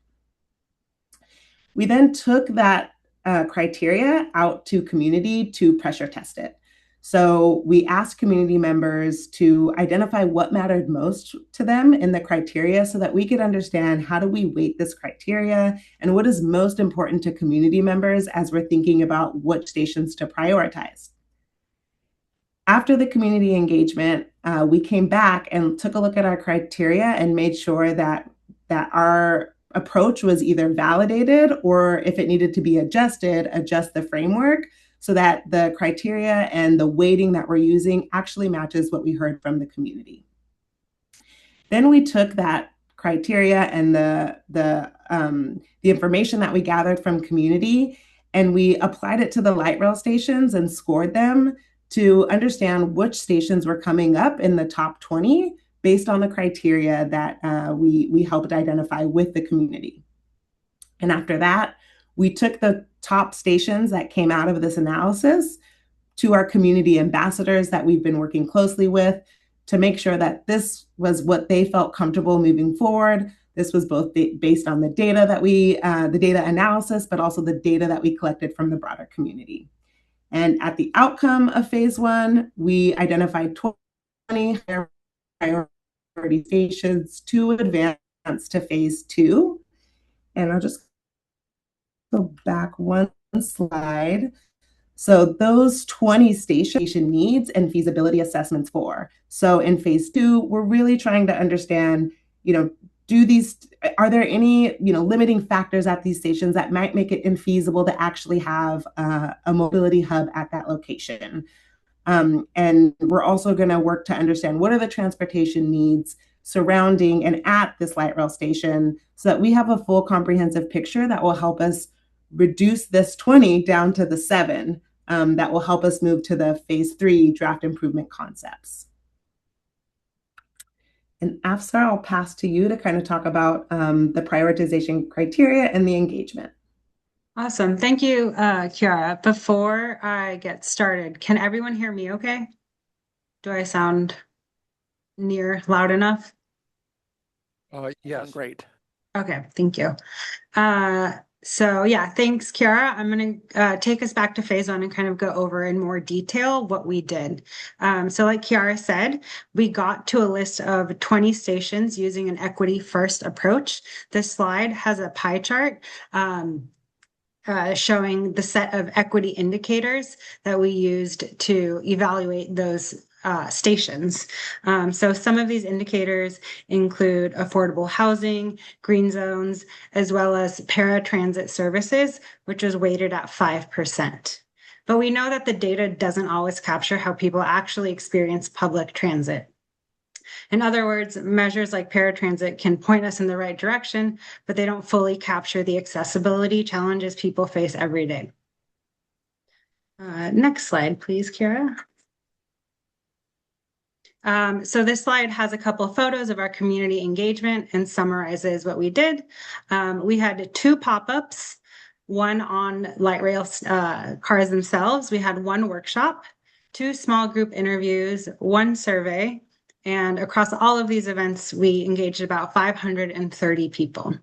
We then took that criteria out to community to pressure test it. So we asked community members to identify what mattered most to them in the criteria so that we could understand how do we weight this criteria and what is most important to community members as we're thinking about what stations to prioritize. After the community engagement, we came back and took a look at our criteria and made sure that our approach was either validated, or if it needed to be adjusted, adjust the framework so that the criteria and the weighting that we're using actually matches what we heard from the community. Then we took that criteria and the information that we gathered from community, and we applied it to the light rail stations and scored them to understand which stations were coming up in the top 20 based on the criteria that we helped identify with the community. And after that, we took the top stations that came out of this analysis to our community ambassadors that we've been working closely with to make sure that this was what they felt comfortable moving forward. This was both based on the data that the data analysis, but also the data that we collected from the broader community. And at the outcome of phase 1, we identified 20 priority stations to advance to phase 2. And I'll just go back one slide. So those 20 station needs and feasibility assessments for. So in phase 2, we're really trying to understand, are there any, limiting factors at these stations that might make it infeasible to actually have a mobility hub at that location? And we're also going to work to understand what are the transportation needs surrounding and at this light rail station so that we have a full comprehensive picture that will help us reduce this 20 down to the 7 that will help us move to the phase 3 draft improvement concepts. And Afsar, I'll pass to you to kind of talk about the prioritization criteria and the engagement. Awesome. Thank you, Kiara. Before I get started, can everyone hear me okay? Do I sound loud enough? Yes. Great. Okay, thank you. So yeah, thanks, Kiara. I'm going to take us back to phase 1 and kind of go over in more detail what we did. So like Kiara said, we got to a list of 20 stations using an equity first approach. This slide has a pie chart showing the set of equity indicators that we used to evaluate those stations. So some of these indicators include affordable housing, green zones, as well as paratransit services, which is weighted at 5%. But we know that the data doesn't always capture how people actually experience public transit. In other words, measures like paratransit can point us in the right direction, but they don't fully capture the accessibility challenges people face every day. Next slide, please, Kiara. So this slide has a couple of photos of our community engagement and summarizes what we did. We had 2 pop-ups, one on light rail cars themselves. We had 1 workshop, 2 small group interviews, 1 survey, and across all of these events, we engaged about 530 people.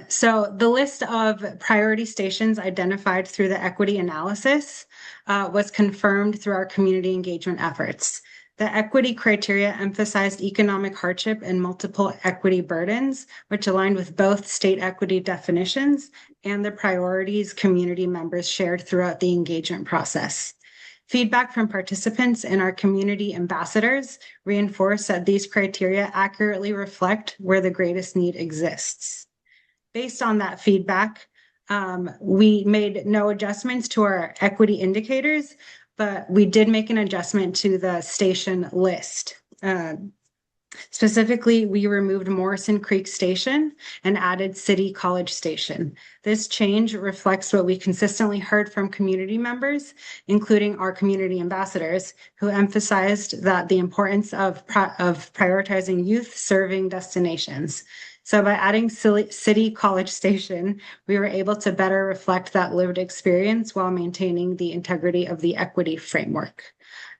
So the list of priority stations identified through the equity analysis was confirmed through our community engagement efforts. The equity criteria emphasized economic hardship and multiple equity burdens, which aligned with both state equity definitions and the priorities community members shared throughout the engagement process. Feedback from participants and our community ambassadors reinforced that these criteria accurately reflect where the greatest need exists. Based on that feedback, we made no adjustments to our equity indicators, but we did make an adjustment to the station list. Specifically, we removed Morrison Creek Station and added City College Station. This change reflects what we consistently heard from community members, including our community ambassadors, who emphasized that the importance of prioritizing youth-serving destinations. So by adding City College Station, we were able to better reflect that lived experience while maintaining the integrity of the equity framework.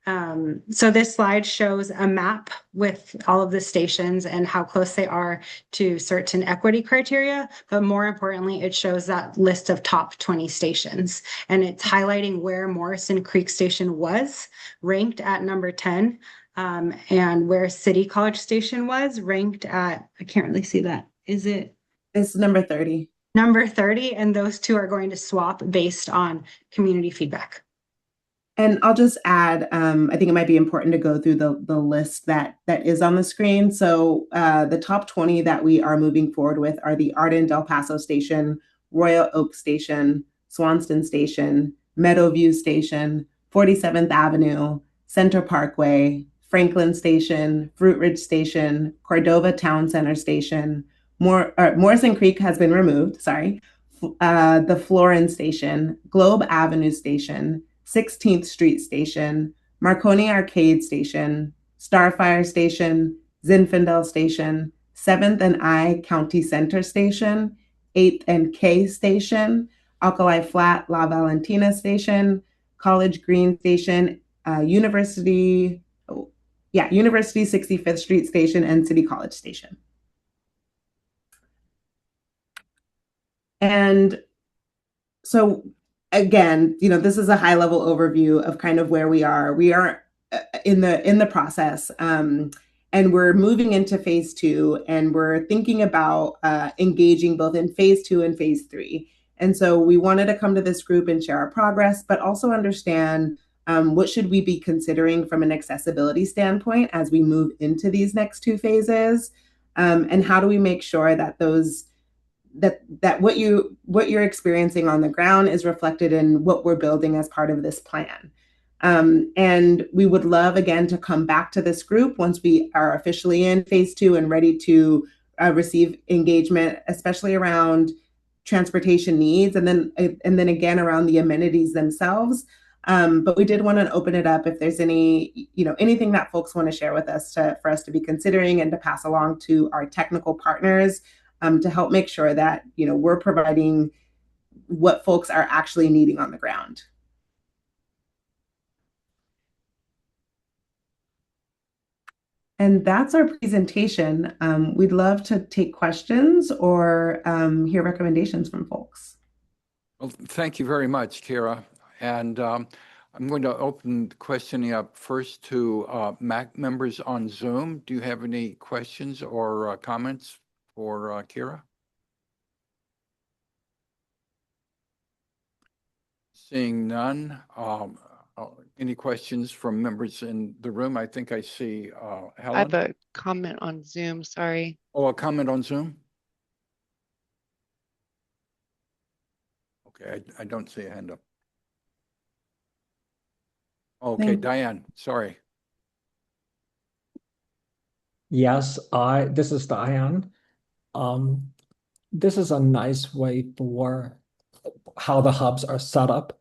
So this slide shows a map with all of the stations and how close they are to certain equity criteria, but more importantly, it shows that list of top 20 stations, and it's highlighting where Morrison Creek Station was ranked at number 10, and where City College Station was ranked at, I can't really see that. Is it? It's number 30. number 30, and those two are going to swap based on community feedback. And I'll just add, I think it might be important to go through the list that is on the screen. So the top 20 that we are moving forward with are the Arden Del Paso Station, Royal Oak Station, Swanston Station, Meadowview Station, 47th Avenue, Center Parkway, Franklin Station, Fruit Ridge Station, Cordova Town Center Station, Morrison Creek has been removed, sorry, the Florin Station, Globe Avenue Station, 16th Street Station, Marconi Arcade Station, Starfire Station, Zinfandel Station, 7th and I County Center Station, 8th and K Station, Alkali Flat La Valentina Station, College Green Station, University 65th Street Station, and City College Station. And so again, this is a high level overview of kind of where we are. We are in the process, and we're moving into phase 2, and we're thinking about engaging both in phase 2 and phase 3. And so we wanted to come to this group and share our progress, but also understand what should we be considering from an accessibility standpoint as we move into these next 2 phases, and how do we make sure that that what you're experiencing on the ground is reflected in what we're building as part of this plan. And we would love, again, to come back to this group once we are officially in phase 2 and ready to receive engagement, especially around transportation needs, and then again around the amenities themselves. But we did want to open it up if there's anything that folks want to share with us for us to be considering and to pass along to our technical partners, to help make sure that we're providing what folks are actually needing on the ground. And that's our presentation. We'd love to take questions or hear recommendations from folks. Well, thank you very much, Kira. And I'm going to open the questioning up first to MAC members on Zoom. Do you have any questions or comments for Kira? Seeing none. Any questions from members in the room? I think I see Helen. I have a comment on Zoom, sorry. Oh, a comment on Zoom? Okay, I don't see a hand up. Okay, Diane, sorry. Yes, this is Diane. This is a nice way for how the hubs are set up.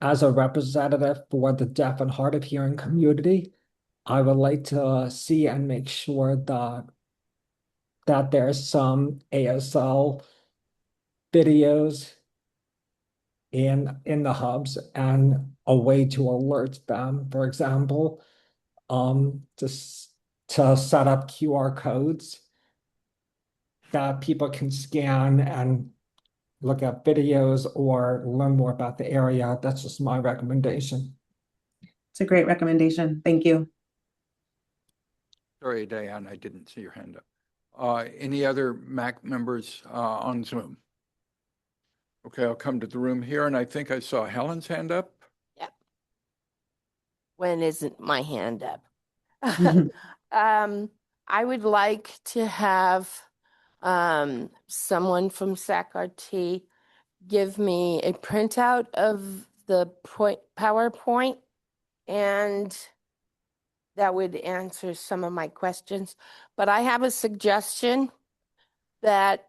As a representative for the deaf and hard of hearing community, I would like to see and make sure that there's some ASL videos in the hubs and a way to alert them. For example, just to set up QR codes that people can scan and look at videos or learn more about the area. That's just my recommendation. It's a great recommendation. Thank you. Sorry, Diane, I didn't see your hand up. Any other MAC members on Zoom? Okay, I'll come to the room here, and I think I saw Helen's hand up. Yep. When isn't my hand up? I would like to have someone from SACRT give me a printout of the PowerPoint, and that would answer some of my questions. But I have a suggestion that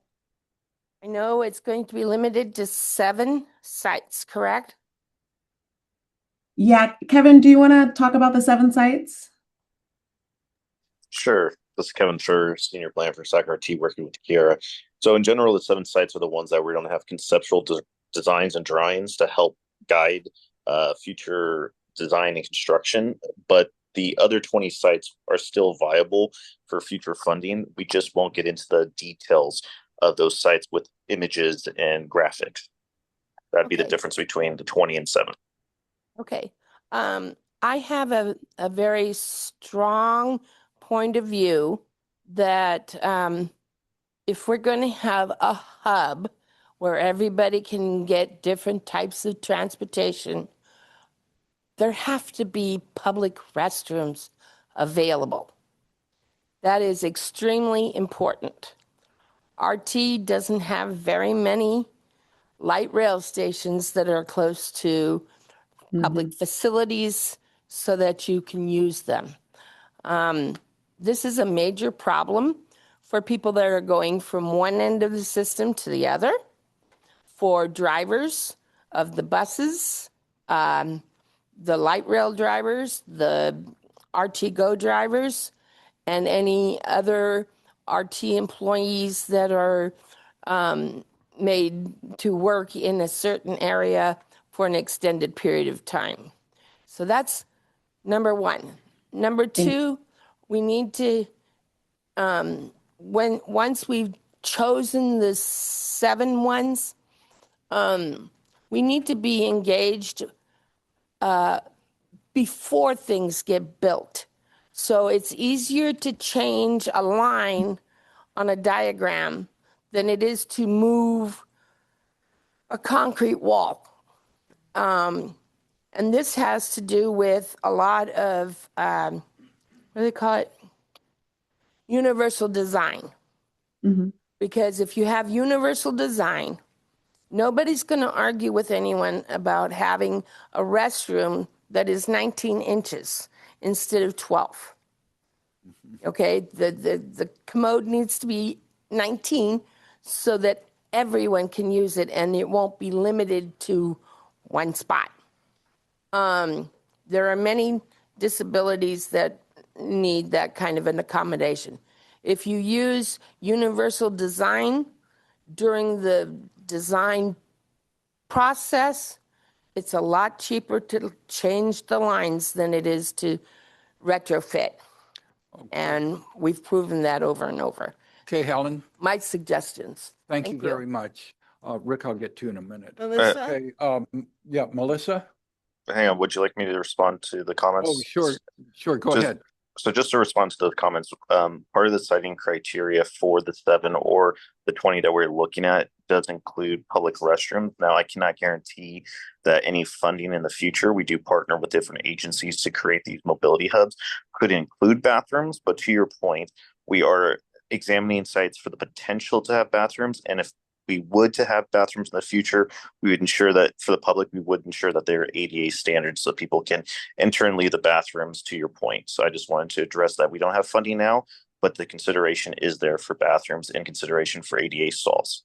I know it's going to be limited to 7 sites, correct? Yeah, Kevin, do you want to talk about the 7 sites? Sure. This is Kevin Schur, Senior Planner for SACRT, working with Kiara. So in general, the 7 sites are the ones that we're going to have conceptual designs and drawings to help guide future design and construction. But the other 20 sites are still viable for future funding. We just won't get into the details of those sites with images and graphics. That'd be the difference between the 20 and 7. Okay. I have a very strong point of view that if we're going to have a hub where everybody can get different types of transportation, there have to be public restrooms available. That is extremely important. RT doesn't have very many light rail stations that are close to public facilities so that you can use them. This is a major problem for people that are going from one end of the system to the other, for drivers of the buses, the light rail drivers, the RT Go drivers, and any other RT employees that are made to work in a certain area for an extended period of time. So that's number one. Number two, we need to, once we've chosen the 7 ones, we need to be engaged before things get built. So it's easier to change a line on a diagram than it is to move a concrete wall. And this has to do with a lot of, what do they call it? Universal design. Because if you have universal design, nobody's going to argue with anyone about having a restroom that is 19 inches instead of 12. Okay, the commode needs to be 19 so that everyone can use it and it won't be limited to one spot. There are many disabilities that need that kind of an accommodation. If you use universal design during the design process, it's a lot cheaper to change the lines than it is to retrofit. And we've proven that over and over. Okay, Helen. My suggestions. Thank you very much. Rick, I'll get to you in a minute. Melissa? Okay, yeah, Melissa? Hang on, would you like me to respond to the comments? Oh, sure, go ahead. So just to respond to those comments, part of the citing criteria for the 7 or the 20 that we're looking at does include public restrooms. Now, I cannot guarantee that any funding in the future, we do partner with different agencies to create these mobility hubs, could include bathrooms. But to your point, we are examining sites for the potential to have bathrooms. And if we would to have bathrooms in the future, we would ensure that for the public, we would ensure that they're ADA standards so people can enter and leave the bathrooms, to your point. So I just wanted to address that. We don't have funding now, but the consideration is there for bathrooms and consideration for ADA stalls.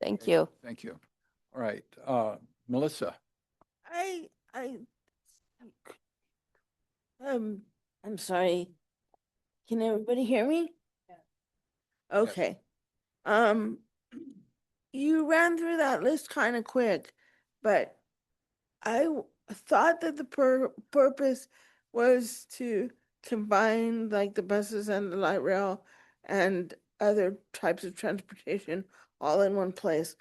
Thank you. Thank you. All right, Melissa. I'm sorry. Can everybody hear me? Yeah. Okay. You ran through that list kind of quick, but thought that the purpose was to combine like the buses and the light rail and other types of transportation all in one place,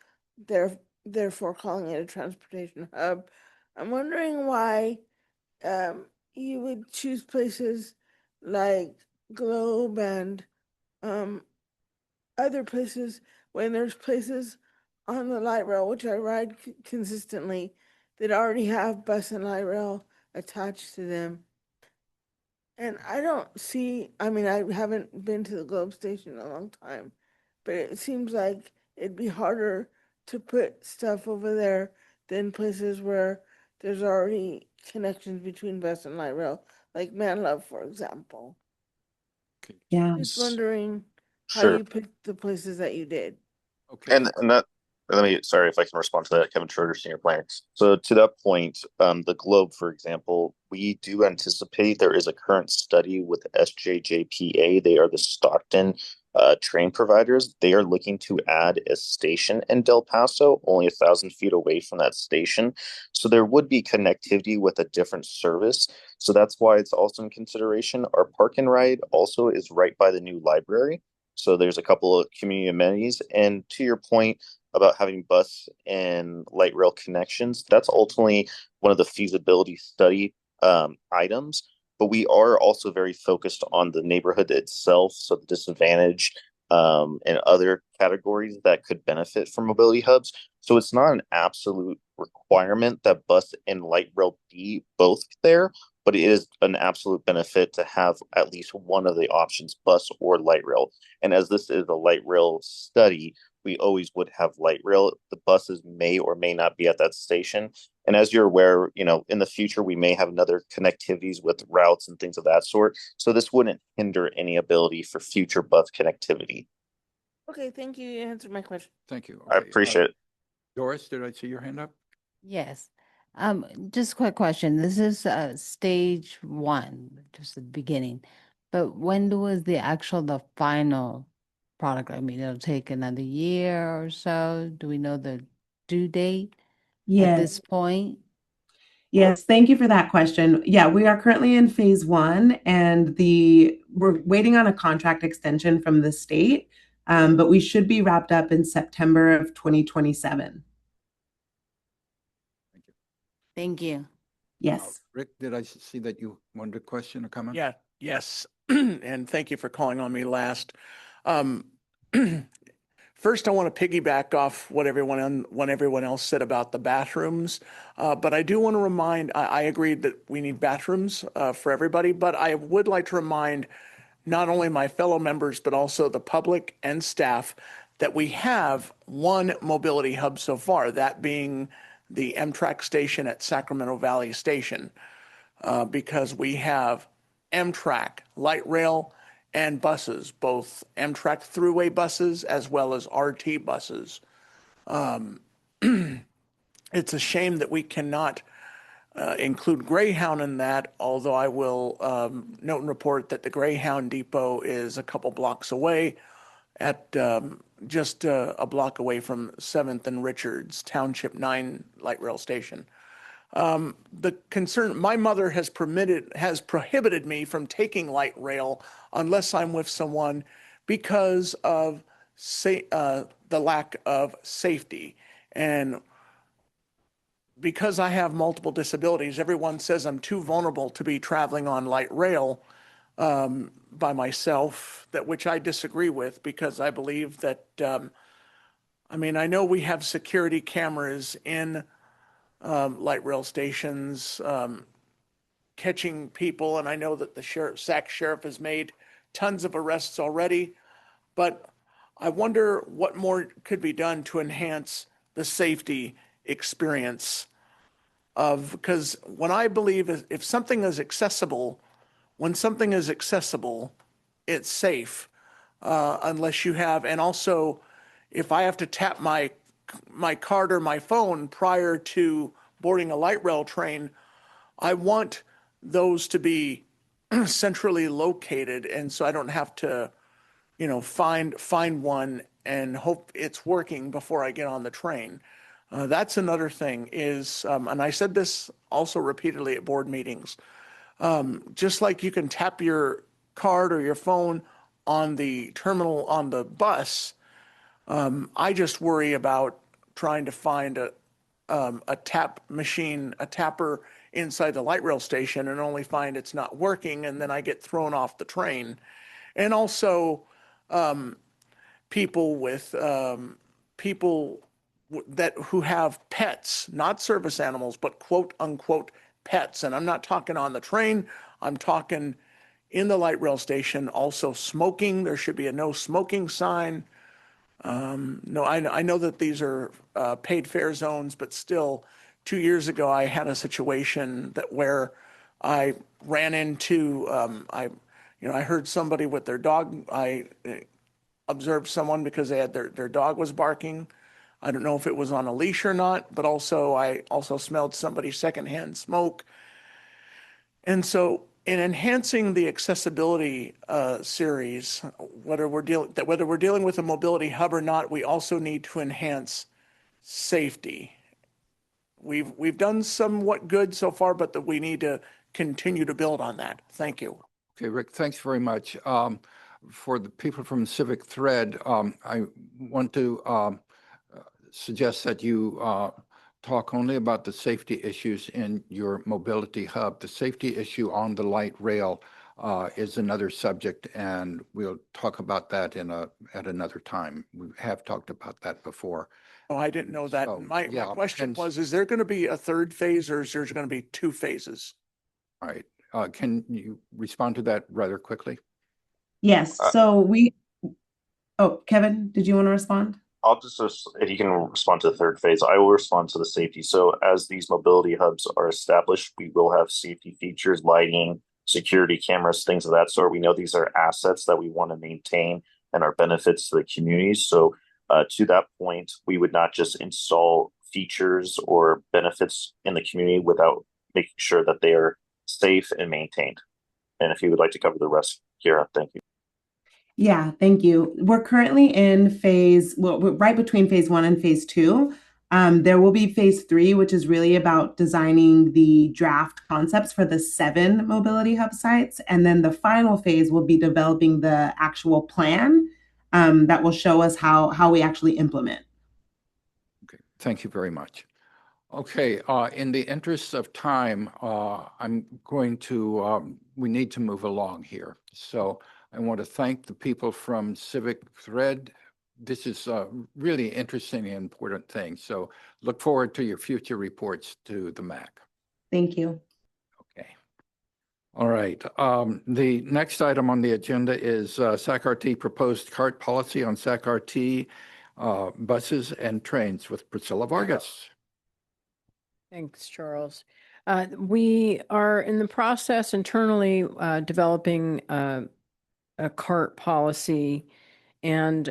therefore calling it a transportation hub. I'm wondering why you would choose places like Globe and other places when there's places on the light rail, which I ride consistently, that already have bus and light rail attached to them. And I don't see, I mean, I haven't been to the Globe station in a long time, but it seems like it'd be harder to put stuff over there than places where there's already connections between bus and light rail, like Manlove, for example. Yeah. Just wondering how Sure. you picked the places that you did. Okay. And that, sorry if I can respond to that, Kevin Schroeder, Senior Planner. So to that point, the Globe, for example, we do anticipate there is a current study with SJJPA. They are the Stockton train providers. They are looking to add a station in Del Paso, only 1,000 feet away from that station. So there would be connectivity with a different service. So that's why it's also in consideration. Our park and ride also is right by the new library. So there's a couple of community amenities. And to your point about having bus and light rail connections, that's ultimately one of the feasibility study items. But we are also very focused on the neighborhood itself. So the disadvantaged and other categories that could benefit from mobility hubs. So it's not an absolute requirement that bus and light rail be both there, but it is an absolute benefit to have at least one of the options, bus or light rail. And as this is a light rail study, we always would have light rail. The buses may or may not be at that station. And as you're aware, in the future, we may have another connectivities with routes and things of that sort. So this wouldn't hinder any ability for future bus connectivity. Okay, thank you. You answered my question. Thank you. I Okay, appreciate it. Doris, did I see your hand up? Yes. Just a quick question. This is stage one, just the beginning. But when was the final product? I mean, it'll take another year or so. Do we know the due date at this Yes. point? Yes, thank you for that question. Yeah, we are currently in phase one, and we're waiting on a contract extension from the state, but we should be wrapped up in September of 2027. Thank you. Yes. Rick, did I see that you wanted a question or comment? Yeah, yes. And thank you for calling on me last. First, I want to piggyback off what everyone else said about the bathrooms. But I do want to remind, I agree that we need bathrooms for everybody, but I would like to remind not only my fellow members, but also the public and staff that we have one mobility hub so far, that being the Amtrak station at Sacramento Valley Station, because we have Amtrak, light rail, and buses, both Amtrak throughway buses as well as RT buses. It's a shame that we cannot include Greyhound in that, although I will note and report that the Greyhound depot is a couple blocks away at just a block away from 7th and Richards Township 9 light rail station. The concern, my mother has prohibited me from taking light rail unless I'm with someone because of the lack of safety. And because I have multiple disabilities, everyone says I'm too vulnerable to be traveling on light rail by myself, which I disagree with, because I believe that, I know we have security cameras in light rail stations catching people, and I know that the Sac Sheriff has made tons of arrests already, but I wonder what more could be done to enhance the safety experience because when I believe if something is accessible, when something is accessible, it's safe unless you have, and also if I have to tap my card or my phone prior to boarding a light rail train, I want those to be centrally located, and so I don't have to, find one and hope it's working before I get on the train. That's another thing is, and I said this also repeatedly at board meetings, just like you can tap your card or your phone on the terminal on the bus, I just worry about trying to find a tap machine, a tapper inside the light rail station and only find it's not working, and then I get thrown off the train. And also, people with who have pets, not service animals, but quote unquote pets. And I'm not talking on the train. I'm talking in the light rail station. Also smoking. There should be a no smoking sign. No, I know that these are paid fare zones, but still, 2 years ago I had a situation where I ran into I heard somebody with their dog. I observed someone because they had their dog was barking. I don't know if it was on a leash or not, but I also smelled somebody's secondhand smoke. And so in enhancing the accessibility series, whether we're dealing with a mobility hub or not, we also need to enhance safety. We've done somewhat good so far, but that we need to continue to build on that. Thank you. Okay, Rick, thanks very much. For the people from Civic Thread, I want to suggest that you talk only about the safety issues in your mobility hub. The safety issue on the light rail is another subject, and we'll talk about that at another time. We have talked about that before. Oh, I didn't know that. So, My yeah, question hence- was, is there going to be a third phase or is there going to be two phases? All right. Can you respond to that rather quickly? Yes, oh, Kevin, did you want to respond? I'll just, if you can respond to the third phase, I will respond to the safety. So as these mobility hubs are established, we will have safety features, lighting, security cameras, things of that sort. We know these are assets that we want to maintain and are benefits to the communities. So to that point, we would not just install features or benefits in the community without making sure that they are safe and maintained. And if you would like to cover the rest, Kira, thank you. Yeah, thank you. We're currently in we're right between phase 1 and phase 2. There will be phase 3, which is really about designing the draft concepts for the 7 mobility hub sites. And then the final phase will be developing the actual plan that will show us how we actually implement. Okay, thank you very much. Okay, in the interest of time, I'm going to, we need to move along here. So I want to thank the people from Civic Thread. This is a really interesting and important thing. So look forward to your future reports to the MAC. Thank you. Okay. All right. The next item on the agenda is SAC-RT proposed cart policy on SAC-RT buses and trains with Priscilla Vargas. Thanks, Charles. We are in the process internally developing a CART policy, and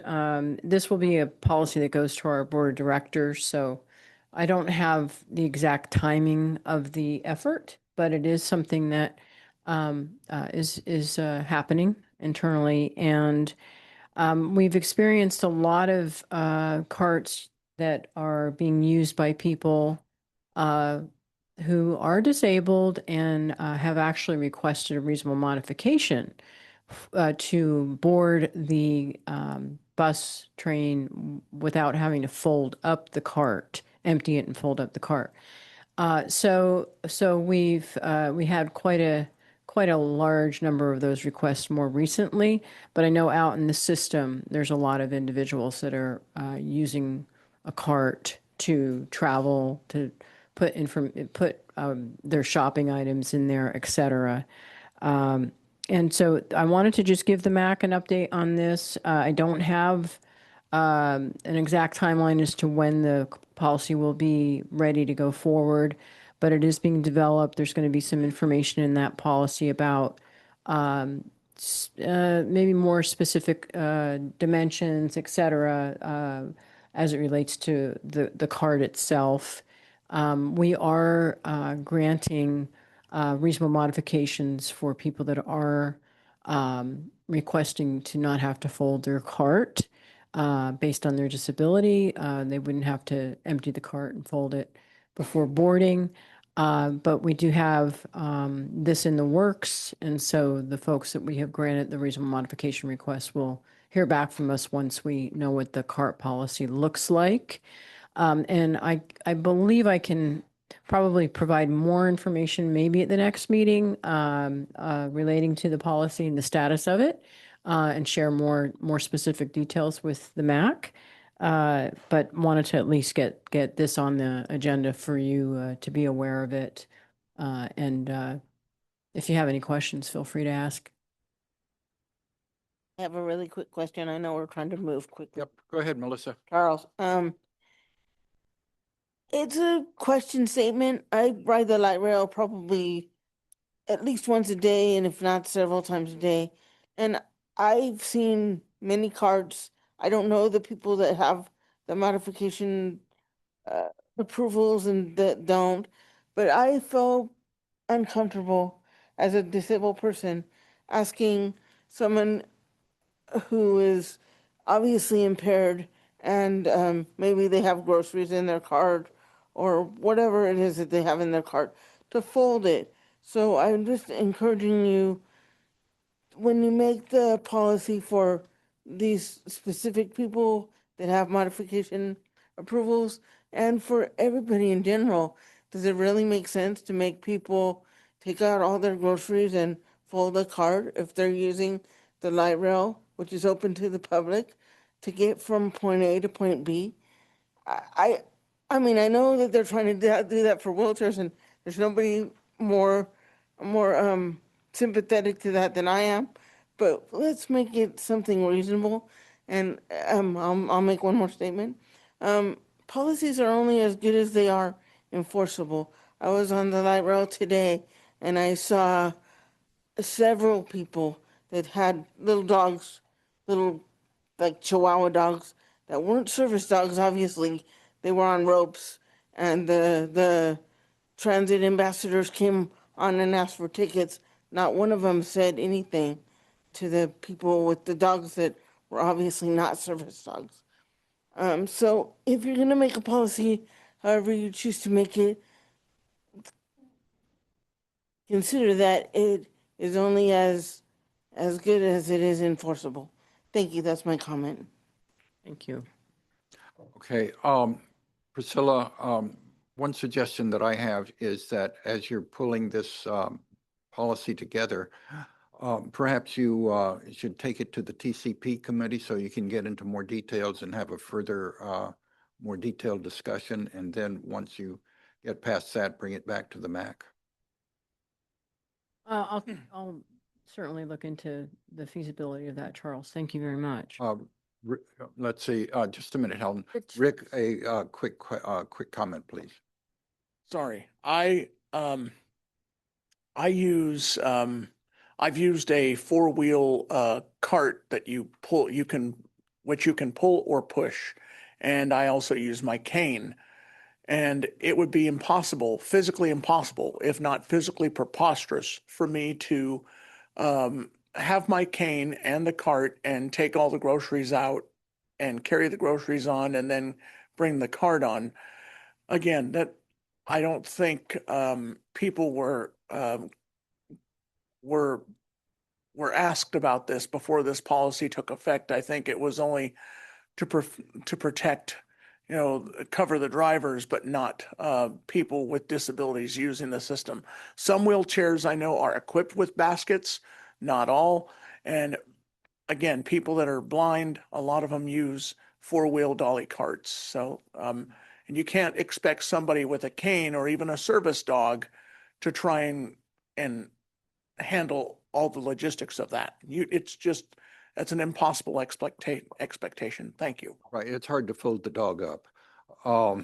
this will be a policy that goes to our board of directors. So I don't have the exact timing of the effort, but it is something that is happening internally, and we've experienced a lot of carts that are being used by people who are disabled and have actually requested a reasonable modification to board the bus train without having to fold up the cart, empty it and fold up the cart. So we had quite a large number of those requests more recently, but I know out in the system there's a lot of individuals that are using a cart to travel, to put their shopping items in there, etc. And so I wanted to just give the MAC an update on this. I don't have an exact timeline as to when the policy will be ready to go forward, but it is being developed. There's going to be some information in that policy about maybe more specific dimensions, et cetera, as it relates to the card itself. We are granting reasonable modifications for people that are requesting to not have to fold their cart based on their disability. They wouldn't have to empty the cart and fold it before boarding. But we do have this in the works. And so the folks that we have granted the reasonable modification request will hear back from us once we know what the cart policy looks like. And I believe I can probably provide more information maybe at the next meeting relating to the policy and the status of it, and share more specific details with the MAC. But wanted to at least get this on the agenda for you to be aware of it. And if you have any questions, feel free to ask. I have a really quick question. I know we're trying to move quickly. Yep, go ahead, Melissa. Charles, it's a question statement. I ride the light rail probably at least once a day, and if not several times a day. And I've seen many carts. I don't know the people that have the modification approvals and that don't, but I felt uncomfortable as a disabled person asking someone who is obviously impaired and maybe they have groceries in their cart or whatever it is that they have in their cart to fold it. So I'm just encouraging you, when you make the policy for these specific people that have modification approvals and for everybody in general, does it really make sense to make people take out all their groceries and fold a cart if they're using the light rail, which is open to the public, to get from point A to point B. I, I mean, I know that they're trying to do that for wheelchairs, and there's nobody more sympathetic to that than I am. But let's make it something reasonable. And I'll make one more statement. Policies are only as good as they are enforceable. I was on the light rail today, and I saw several people that had little dogs, little like Chihuahua dogs that weren't service dogs. Obviously, they were on ropes, and the transit ambassadors came on and asked for tickets. Not one of them said anything to the people with the dogs that were obviously not service dogs. So if you're gonna make a policy, however you choose to make it, consider that it is only as good as it is enforceable. Thank you. That's my comment. Thank you. Okay, Priscilla, one suggestion that I have is that as you're pulling this policy together, perhaps you should take it to the TCP committee so you can get into more details and have a further, more detailed discussion. And then once you get past that, bring it back to the MAC. I'll certainly look into the feasibility of that, Charles. Thank you very much. Let's see, just a minute, Helen. Rick, a quick comment, please. Sorry, I've used a four-wheel cart that you pull, which you can pull or push, and I also use my cane. And it would be impossible, physically impossible, if not physically preposterous, for me to have my cane and the cart and take all the groceries out and carry the groceries on and then bring the cart on. Again, that I don't think people were asked about this before this policy took effect. I think it was only to protect, cover the drivers, but not people with disabilities using the system. Some wheelchairs I know are equipped with baskets, not all. And again, people that are blind, a lot of them use four-wheel dolly carts. So, and you can't expect somebody with a cane or even a service dog to try and handle all the logistics of that. That's an impossible expectation. Thank you. Right, it's hard to fold the dog up. All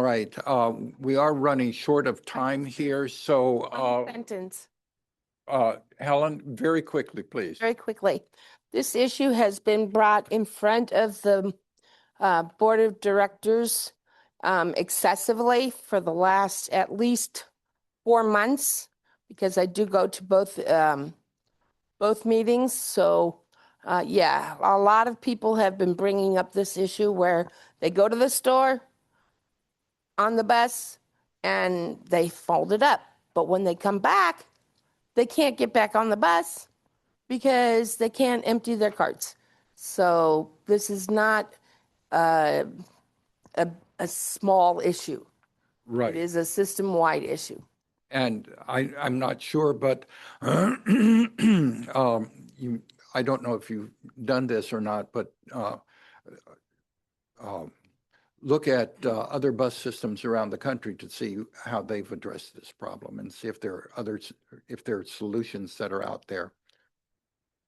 right, we are running short of time here, so Sentence. Helen, very quickly, please. Very quickly. This issue has been brought in front of the Board of Directors excessively for the last at least 4 months, because I do go to both meetings. So yeah, a lot of people have been bringing up this issue where they go to the store on the bus and they fold it up. But when they come back, they can't get back on the bus because they can't empty their carts. So this is not a small issue. Right. It is a system-wide issue. And I'm not sure, but I don't know if you've done this or not, but look at other bus systems around the country to see how they've addressed this problem and see if there are solutions that are out there.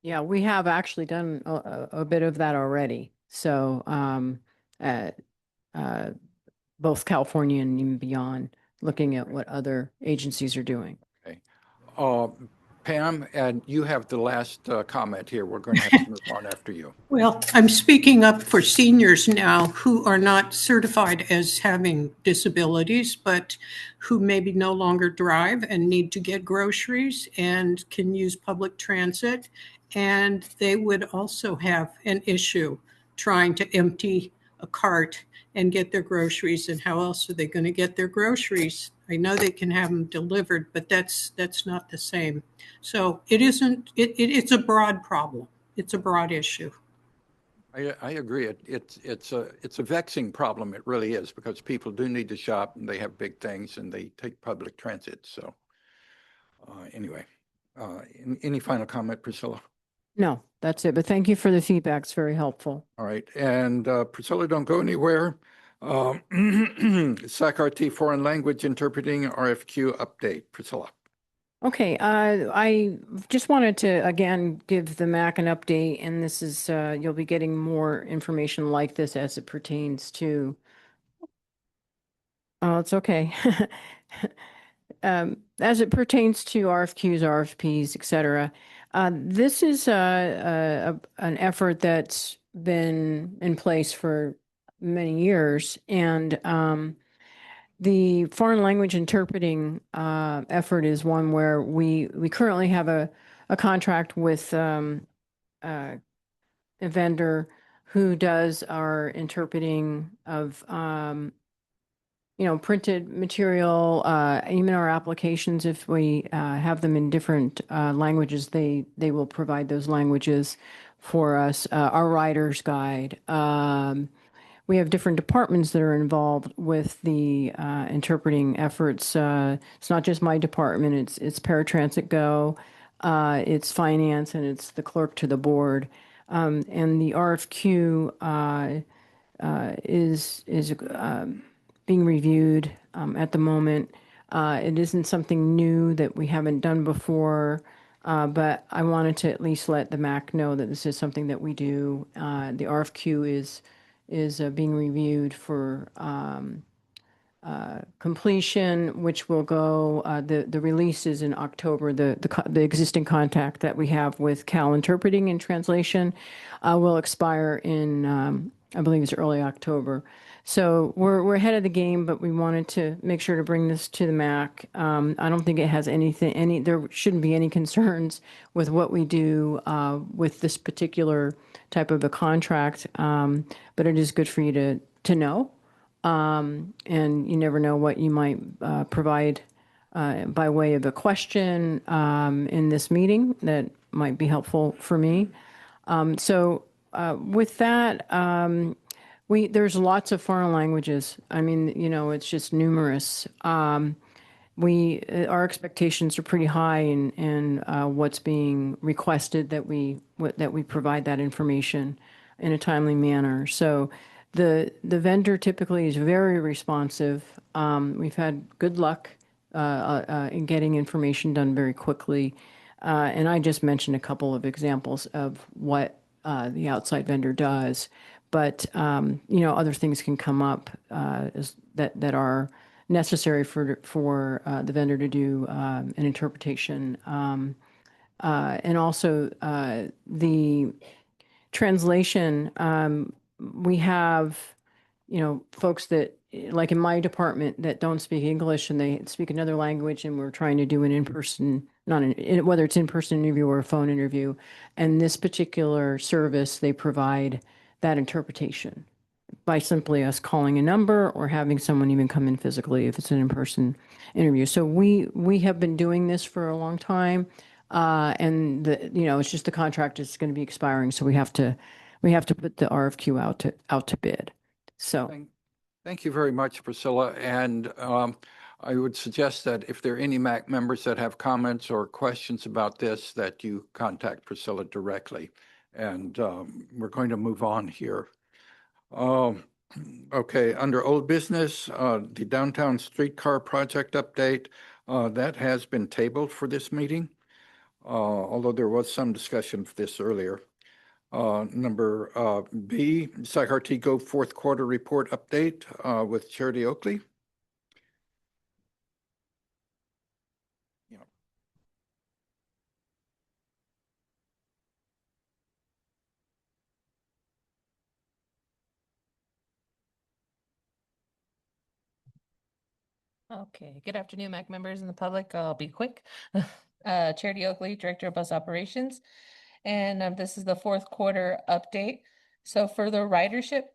Yeah, we have actually done a bit of that already. So both California and even beyond, looking at what other agencies are doing. Okay. Pam, and you have the last comment here. We're going to have to move on after you. Well, I'm speaking up for seniors now who are not certified as having disabilities, but who maybe no longer drive and need to get groceries and can use public transit. And they would also have an issue trying to empty a cart and get their groceries. And how else are they going to get their groceries? I know they can have them delivered, but that's not the same. So it's a broad problem. It's a broad issue. I agree. It's a vexing problem. It really is, because people do need to shop and they have big things and they take public transit. So Anyway, any final comment, Priscilla? No, that's it. But thank you for the feedback. It's very helpful. All right, and Priscilla, don't go anywhere. SAC-RT Foreign Language Interpreting RFQ update. Priscilla. Okay, I just wanted to again give the MAC an update, and this is you'll be getting more information like this as it pertains to. Oh, it's okay. As it pertains to RFQs, RFPs, et cetera, this is an effort that's been in place for many years, and the foreign language interpreting effort is one where we currently have a contract with a vendor who does our interpreting of printed material, even our applications. If we have them in different languages, they will provide those languages for us. Our writer's guide. We have different departments that are involved with the interpreting efforts. It's not just my department. It's Paratransit Go, it's finance, and it's the clerk to the board. And the RFQ is being reviewed at the moment. It isn't something new that we haven't done before, but I wanted to at least let the MAC know that this is something that we do. The RFQ is being reviewed for completion, which will go, the release is in October. The existing contact that we have with Cal Interpreting and Translation will expire in, I believe it's early October. So we're ahead of the game, but we wanted to make sure to bring this to the MAC. I don't think it has there shouldn't be any concerns with what we do with this particular type of a contract, but it is good for you to know. And you never know what you might provide by way of a question in this meeting that might be helpful for me. So with that, there's lots of foreign languages. I mean, it's just numerous. Our expectations are pretty high in what's being requested that we provide that information in a timely manner. So the vendor typically is very responsive. We've had good luck in getting information done very quickly. And I just mentioned a couple of examples of what the outside vendor does. But other things can come up that are necessary for the vendor to do an interpretation, and also the translation. We have folks that, like in my department, that don't speak English and they speak another language, and we're trying to do an in-person, whether it's in-person interview or a phone interview. And this particular service, they provide that interpretation by simply us calling a number or having someone even come in physically if it's an in-person interview. So we have been doing this for a long time, and it's just the contract is going to be expiring, so we have to put the RFQ out to bid. So Thank you very much, Priscilla. And I would suggest that if there are any MAC members that have comments or questions about this, that you contact Priscilla directly. And we're going to move on here. Okay, under old business, the downtown streetcar project update, that has been tabled for this meeting, although there was some discussion of this earlier. Number B, SAC-RT Go fourth quarter report update with Charity Oakley. Okay, good afternoon, MAC members and the public. I'll be quick. Charity Oakley, Director of Bus Operations. And this is the fourth quarter update. So for the ridership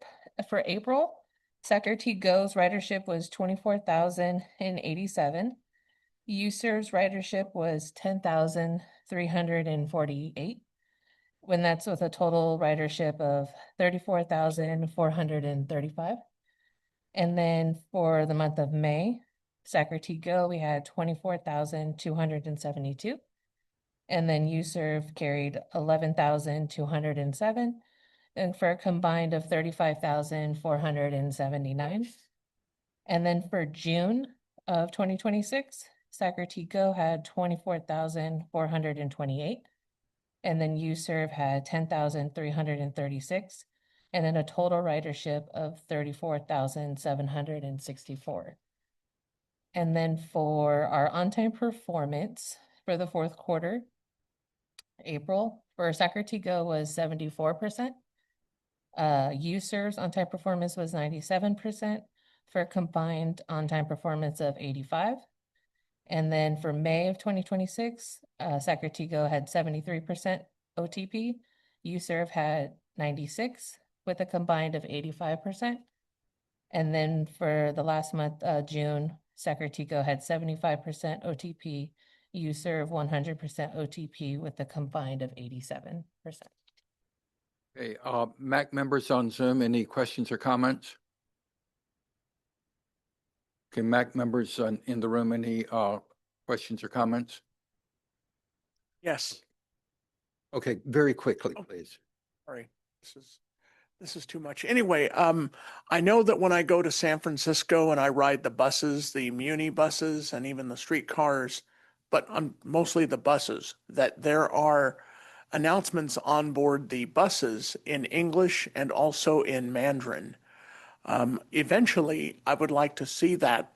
for April, SAC-RT Go's ridership was 24,087. UServe's ridership was 10,348. When that's with a total ridership of 34,435. And then for the month of May, Socrates Go, we had 24,272. And then UServe carried 11,207, and for a combined of 35,479. And then for June of 2026, Socrates Go had 24,428. And then UServe had 10,336. And then a total ridership of 34,764. And then for our on-time performance for the fourth quarter, April, for Socrates Go was 74%. UServe's on-time performance was 97% for a combined on-time performance of 85. And then for May of 2026, Socrates Go had 73% OTP. UServe had 96 with a combined of 85%. And then for the last month, June, Socrates Go had 75% OTP. UServe 100% OTP with a combined of 87%. Okay, MAC members on Zoom, any questions or comments? Okay, MAC members in the room, any questions or comments? Yes. Okay, very quickly, please. Sorry, this is too much. Anyway, I know that when I go to San Francisco and I ride the buses, the Muni buses and even the streetcars, but mostly the buses, that there are announcements on board the buses in English and also in Mandarin. Eventually, I would like to see that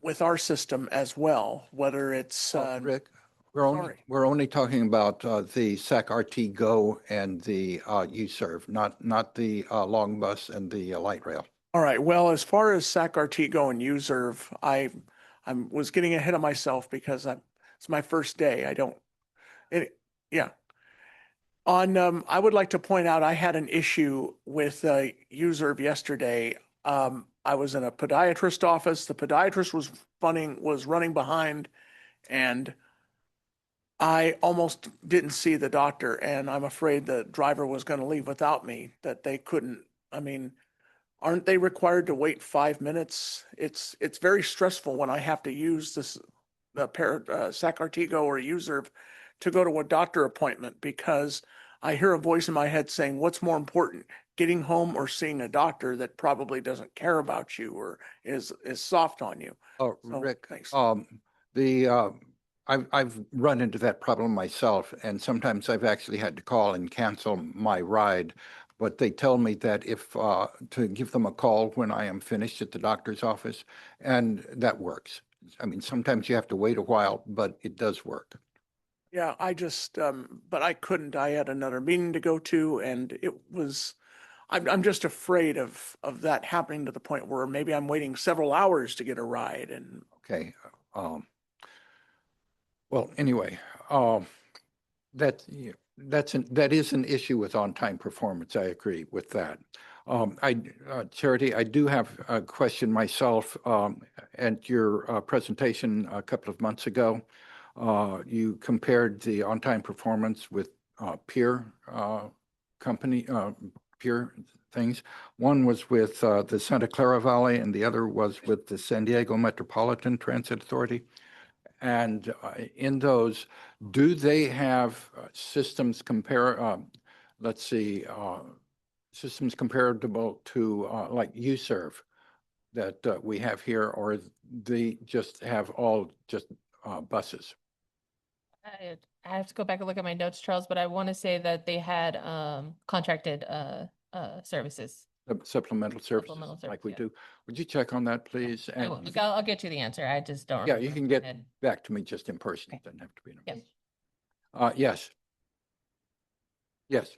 with our system as well, whether it's Rick, we're only talking about the SAC-RT Go and the UServe, not the long bus and the light rail. All right. Well, as far as SAC-RT Go and UServe, I was getting ahead of myself because it's my first day. Yeah. I would like to point out I had an issue with UServe yesterday. I was in a podiatrist office. The podiatrist was running behind, and I almost didn't see the doctor, and I'm afraid the driver was going to leave without me, that they couldn't. I mean, aren't they required to wait 5 minutes? It's very stressful when I have to use the SAC-RT Go or UServe to go to a doctor appointment, because I hear a voice in my head saying, what's more important, getting home or seeing a doctor that probably doesn't care about you or is soft on you? Oh, So, Rick, thanks. I've run into that problem myself, and sometimes I've actually had to call and cancel my ride. But they tell me that if to give them a call when I am finished at the doctor's office, and that works. I mean, sometimes you have to wait a while, but it does work. Yeah, I just, but I couldn't. I had another meeting to go to, and I'm just afraid of that happening to the point where maybe I'm waiting several hours to get a ride. And Okay. Well, anyway, that is an issue with on-time performance. I agree with that. Charity, I do have a question myself. At your presentation a couple of months ago, you compared the on-time performance with peer things. One was with the Santa Clara Valley, and the other was with the San Diego Metropolitan Transit Authority. And in those, do they have systems systems comparable to like UServe that we have here, or they just have all just buses? I have to go back and look at my notes, Charles, but I want to say that they had contracted services. Supplemental services, Supplemental service, like we yeah. do. Would you check on that, please? I will. I'll get you the answer. I just don't Yeah, remember. you can get back to me just in person. It doesn't have to be in a Yes. Yes. Yes.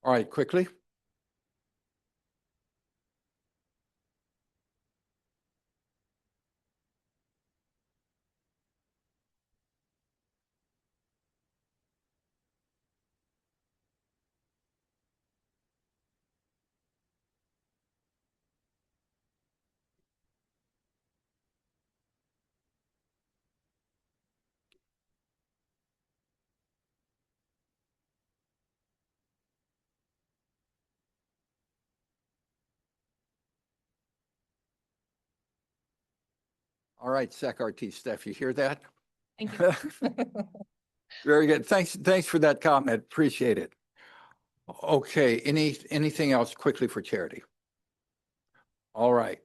All right, quickly. All right, SAC-RT staff, you hear that? Thank you. Very good. Thanks for that comment. Appreciate it. Okay, anything else quickly for Charity? All right.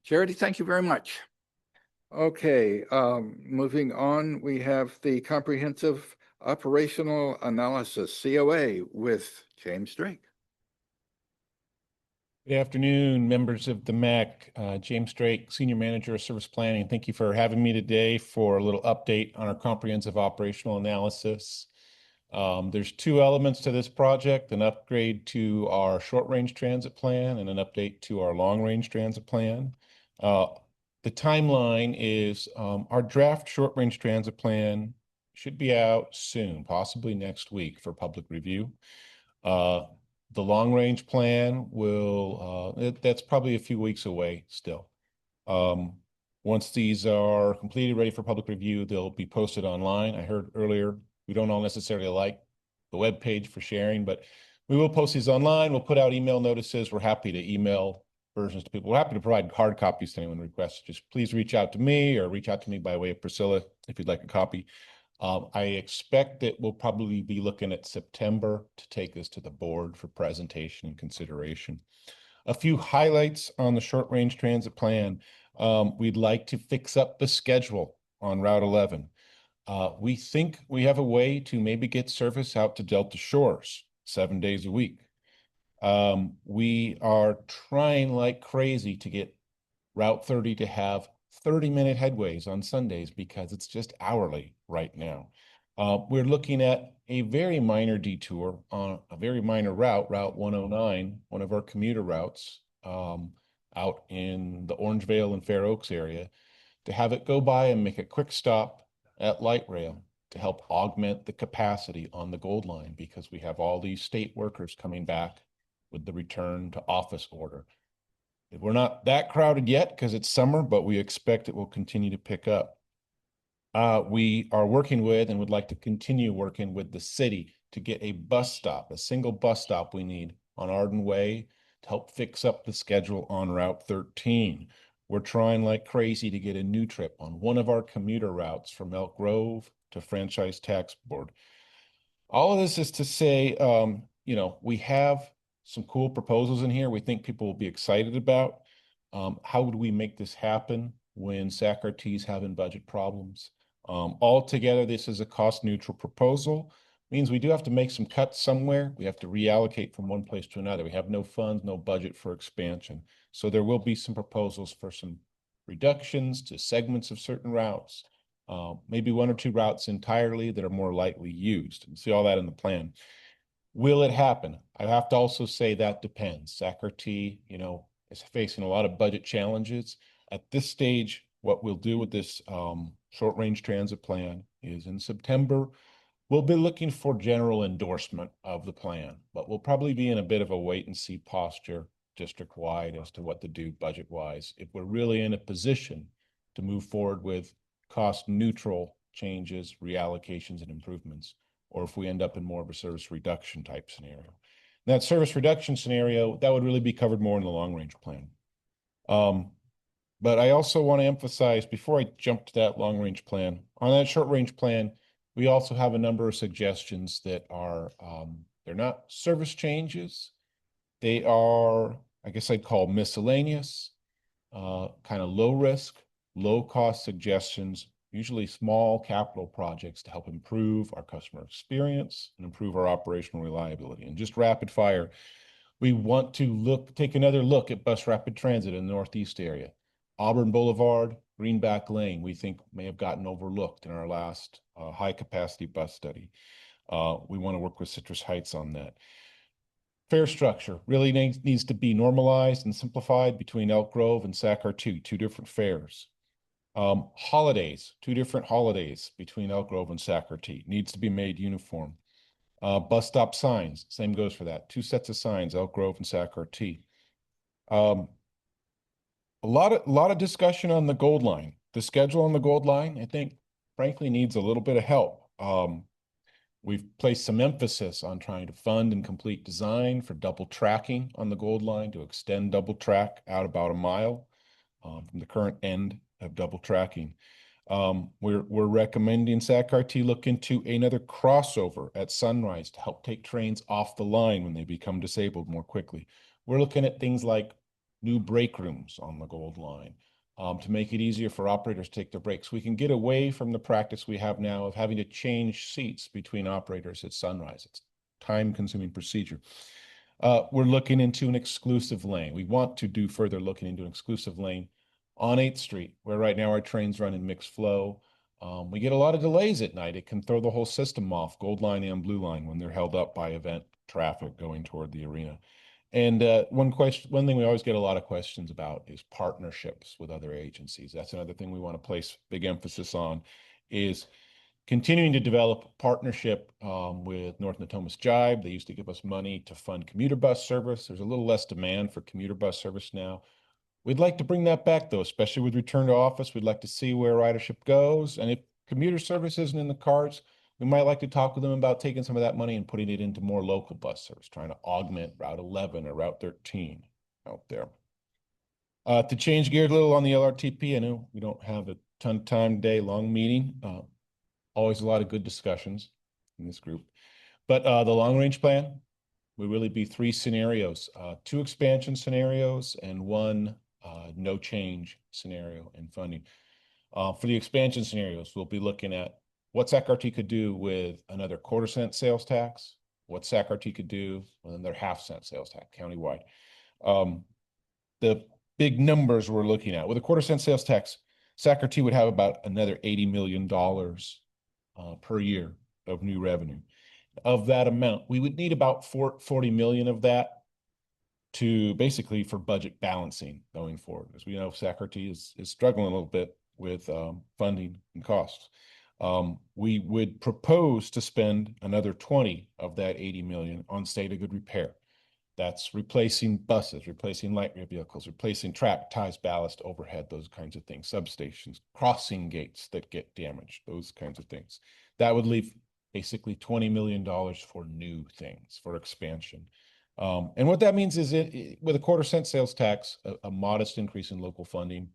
Charity, thank you very much. Okay, moving on, we have the Comprehensive Operational Analysis, COA, with James Drake. Good afternoon, members of the MAC. James Drake, Senior Manager of Service Planning. Thank you for having me today for a little update on our comprehensive operational analysis. There's two elements to this project, an upgrade to our short-range transit plan and an update to our long-range transit plan. The timeline is our draft short-range transit plan should be out soon, possibly next week for public review. The long-range plan will, that's probably a few weeks away still. Once these are completed, ready for public review, they'll be posted online. I heard earlier, we don't all necessarily like the web page for sharing, but we will post these online. We'll put out email notices. We're happy to email versions to people. We're happy to provide hard copies to anyone who requests. Just please reach out to me or reach out to me by way of Priscilla if you'd like a copy. I expect that we'll probably be looking at September to take this to the board for presentation and consideration. A few highlights on the short range transit plan. We'd like to fix up the schedule on Route 11. We think we have a way to maybe get service out to Delta Shores 7 days a week. We are trying like crazy to get Route 30 to have 30-minute headways on Sundays because it's just hourly right now. We're looking at a very minor detour on a very minor route, Route 109, one of our commuter routes out in the Orangevale and Fair Oaks area, to have it go by and make a quick stop at light rail to help augment the capacity on the Gold Line because we have all these state workers coming back with the return to office order. We're not that crowded yet because it's summer, but we expect it will continue to pick up. We are working with and would like to continue working with the city to get a bus stop, a single bus stop we need on Arden Way to help fix up the schedule on Route 13. We're trying like crazy to get a new trip on one of our commuter routes from Elk Grove to Franchise Tax Board. All of this is to say, we have some cool proposals in here we think people will be excited about. How would we make this happen when SAC-RT is having budget problems? Altogether, this is a cost neutral proposal. Means we do have to make some cuts somewhere. We have to reallocate from one place to another. We have no funds, no budget for expansion. So there will be some proposals for some reductions to segments of certain routes, maybe one or two routes entirely that are more lightly used. You see all that in the plan. Will it happen? I have to also say that depends. SAC-RT, is facing a lot of budget challenges. At this stage, what we'll do with this short-range transit plan is in September, we'll be looking for general endorsement of the plan, but we'll probably be in a bit of a wait-and-see posture district-wide as to what to do budget-wise if we're really in a position to move forward with cost-neutral changes, reallocations, and improvements, or if we end up in more of a service reduction type scenario. In that service reduction scenario, that would really be covered more in the long-range plan. But I also want to emphasize, before I jump to that long-range plan, on that short-range plan, we also have a number of suggestions that are, they're not service changes. They are, I guess I'd call miscellaneous, kind of low risk, low cost suggestions, usually small capital projects to help improve our customer experience and improve our operational reliability. And just rapid fire, we want to take another look at bus rapid transit in the Northeast area. Auburn Boulevard, Greenback Lane, we think may have gotten overlooked in our last high capacity bus study. We want to work with Citrus Heights on that. Fare structure really needs to be normalized and simplified between Elk Grove and SAC-RT, two different fares. Holidays, two different holidays between Elk Grove and SAC-RT, needs to be made uniform. Bus stop signs, same goes for that. Two sets of signs, Elk Grove and SAC-RT. A lot of discussion on the Gold Line. The schedule on the Gold Line, I think, frankly, needs a little bit of help. We've placed some emphasis on trying to fund and complete design for double tracking on the Gold Line to extend double track out about a mile from the current end of double tracking. We're recommending SAC-RT look into another crossover at Sunrise to help take trains off the line when they become disabled more quickly. We're looking at things like new break rooms on the Gold Line to make it easier for operators to take their breaks. We can get away from the practice we have now of having to change seats between operators at Sunrise. It's a time-consuming procedure. We're looking into an exclusive lane. We want to do further looking into an exclusive lane on 8th Street, where right now our trains run in mixed flow. We get a lot of delays at night. It can throw the whole system off, Gold Line and Blue Line, when they're held up by event traffic going toward the arena. And one thing we always get a lot of questions about is partnerships with other agencies. That's another thing we want to place big emphasis on, is continuing to develop a partnership with North Natomas Jibe. They used to give us money to fund commuter bus service. There's a little less demand for commuter bus service now. We'd like to bring that back, though, especially with return to office. We'd like to see where ridership goes. And if commuter service isn't in the cards, we might like to talk with them about taking some of that money and putting it into more local bus service, trying to augment Route 11 or Route 13 out there. To change gears a little on the LRTP, I know we don't have a ton of time today, long meeting. Always a lot of good discussions in this group. But the long-range plan would really be 3 scenarios, 2 expansion scenarios and 1 no change scenario in funding. For the expansion scenarios, we'll be looking at what SAC-RT could do with another quarter-cent sales tax, what SAC-RT could do with another half-cent sales tax countywide. The big numbers we're looking at, with a quarter-cent sales tax, SAC-RT would have about another $80 million per year of new revenue. Of that amount, we would need about 40 million of that to basically for budget balancing going forward. As we know, SAC-RT is struggling a little bit with funding and costs. We would propose to spend another 20 of that 80 million on state of good repair. That's replacing buses, replacing light rail vehicles, replacing track, ties, ballast, overhead, those kinds of things, substations, crossing gates that get damaged, those kinds of things. That would leave basically $20 million for new things, for expansion. And what that means is with a quarter-cent sales tax, a modest increase in local funding,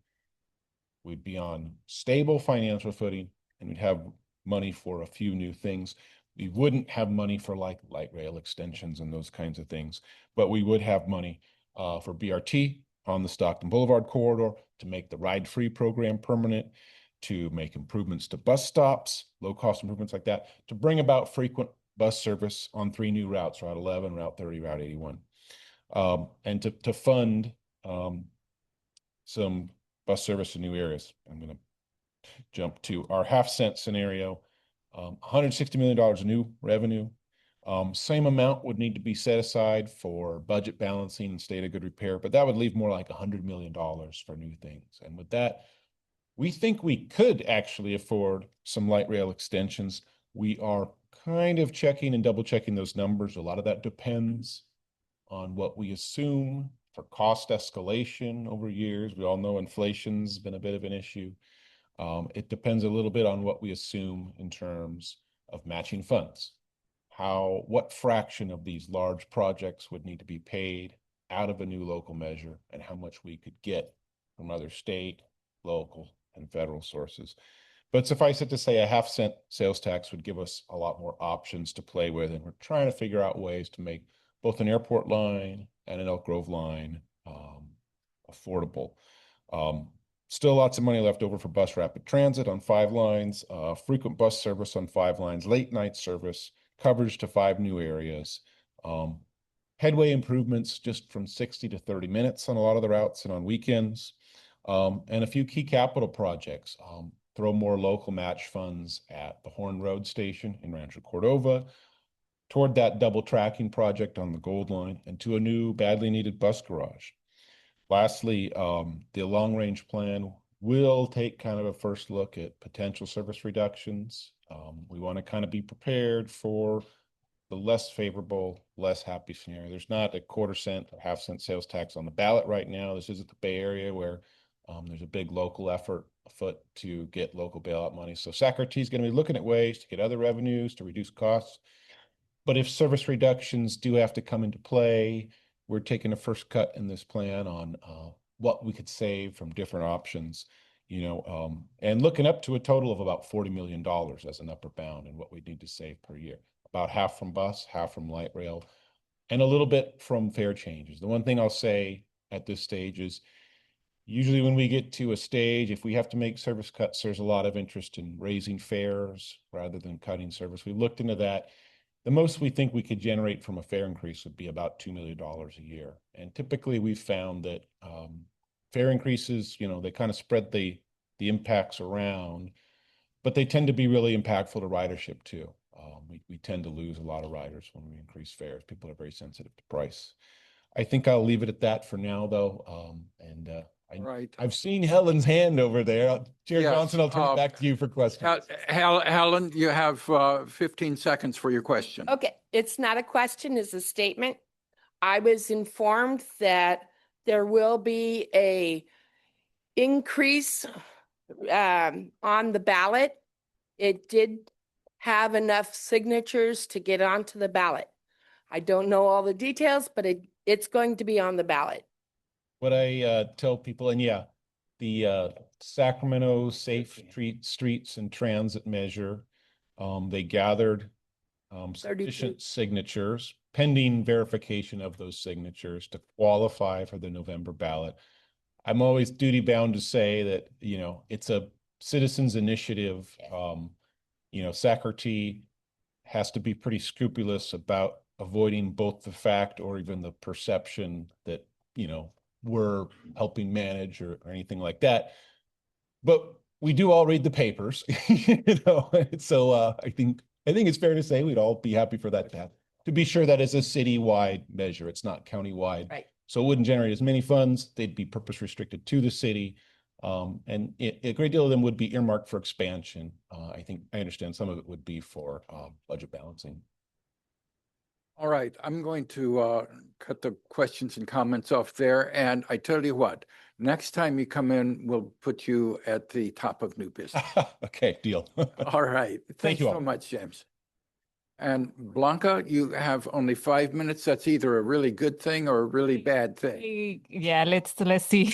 we'd be on stable financial footing, and we'd have money for a few new things. We wouldn't have money for like light rail extensions and those kinds of things, but we would have money for BRT on the Stockton Boulevard corridor to make the ride-free program permanent, to make improvements to bus stops, low-cost improvements like that, to bring about frequent bus service on 3 new routes, Route 11, Route 30, Route 81, and to fund some bus service in new areas. I'm going to jump to our half-cent scenario. $160 million of new revenue. Same amount would need to be set aside for budget balancing and state of good repair, but that would leave more like $100 million for new things. And with that, we think we could actually afford some light rail extensions. We are kind of checking and double checking those numbers. A lot of that depends on what we assume for cost escalation over years. We all know inflation's been a bit of an issue. It depends a little bit on what we assume in terms of matching funds. What fraction of these large projects would need to be paid out of a new local measure, and how much we could get from other state, local, and federal sources. But suffice it to say, a half-cent sales tax would give us a lot more options to play with, and we're trying to figure out ways to make both an airport line and an Elk Grove line affordable. Still lots of money left over for bus rapid transit on 5 lines, frequent bus service on 5 lines, late night service, coverage to 5 new areas, headway improvements just from 60 to 30 minutes on a lot of the routes and on weekends, and a few key capital projects. Throw more local match funds at the Horn Road Station in Rancho Cordova, toward that double tracking project on the Gold Line, and to a new badly needed bus garage. Lastly, the long-range plan will take kind of a first look at potential service reductions. We want to kind of be prepared for the less favorable, less happy scenario. There's not a quarter-cent or half-cent sales tax on the ballot right now. This isn't the Bay Area where there's a big local effort afoot to get local bailout money. So SAC-RT is going to be looking at ways to get other revenues to reduce costs. But if service reductions do have to come into play, we're taking a first cut in this plan on what we could save from different options. and looking up to a total of about $40 million as an upper bound in what we need to save per year. About half from bus, half from light rail, and a little bit from fare changes. The one thing I'll say at this stage is usually when we get to a stage, if we have to make service cuts, there's a lot of interest in raising fares rather than cutting service. We looked into that. The most we think we could generate from a fare increase would be about $2 million a year. And typically we've found that fare increases, they kind of spread the impacts around, but they tend to be really impactful to ridership too. We tend to lose a lot of riders when we increase fares. People are very sensitive to price. I think I'll leave it at that for now, though. Right. I've seen Helen's hand over there. Chair Yes, Johnson, I'll turn it back to you for questions. Helen, you have 15 seconds for your question. Okay, it's not a question, it's a statement. I was informed that there will be a increase on the ballot. It did have enough signatures to get onto the ballot. I don't know all the details, but it's going to be on the ballot. What I tell people, and yeah, the Sacramento Safe Streets and Transit Measure, they gathered sufficient signatures pending verification of those signatures to qualify for the November ballot. I'm always duty bound to say that, it's a citizens initiative. SACRT has to be pretty scrupulous about avoiding both the fact or even the perception that, we're helping manage or anything like that. But we do all read the papers, so I think it's fair to say we'd all be happy for that to be sure that is a citywide measure. It's not countywide. Right. So it wouldn't generate as many funds. They'd be purpose restricted to the city. And a great deal of them would be earmarked for expansion. I understand some of it would be for budget balancing. All right, I'm going to cut the questions and comments off there. And I tell you what, next time you come in, we'll put you at the top of new business. Okay, deal. All right. Thanks you so all. much, James. And Blanca, you have only 5 minutes. That's either a really good thing or a really bad thing. Yeah, let's see.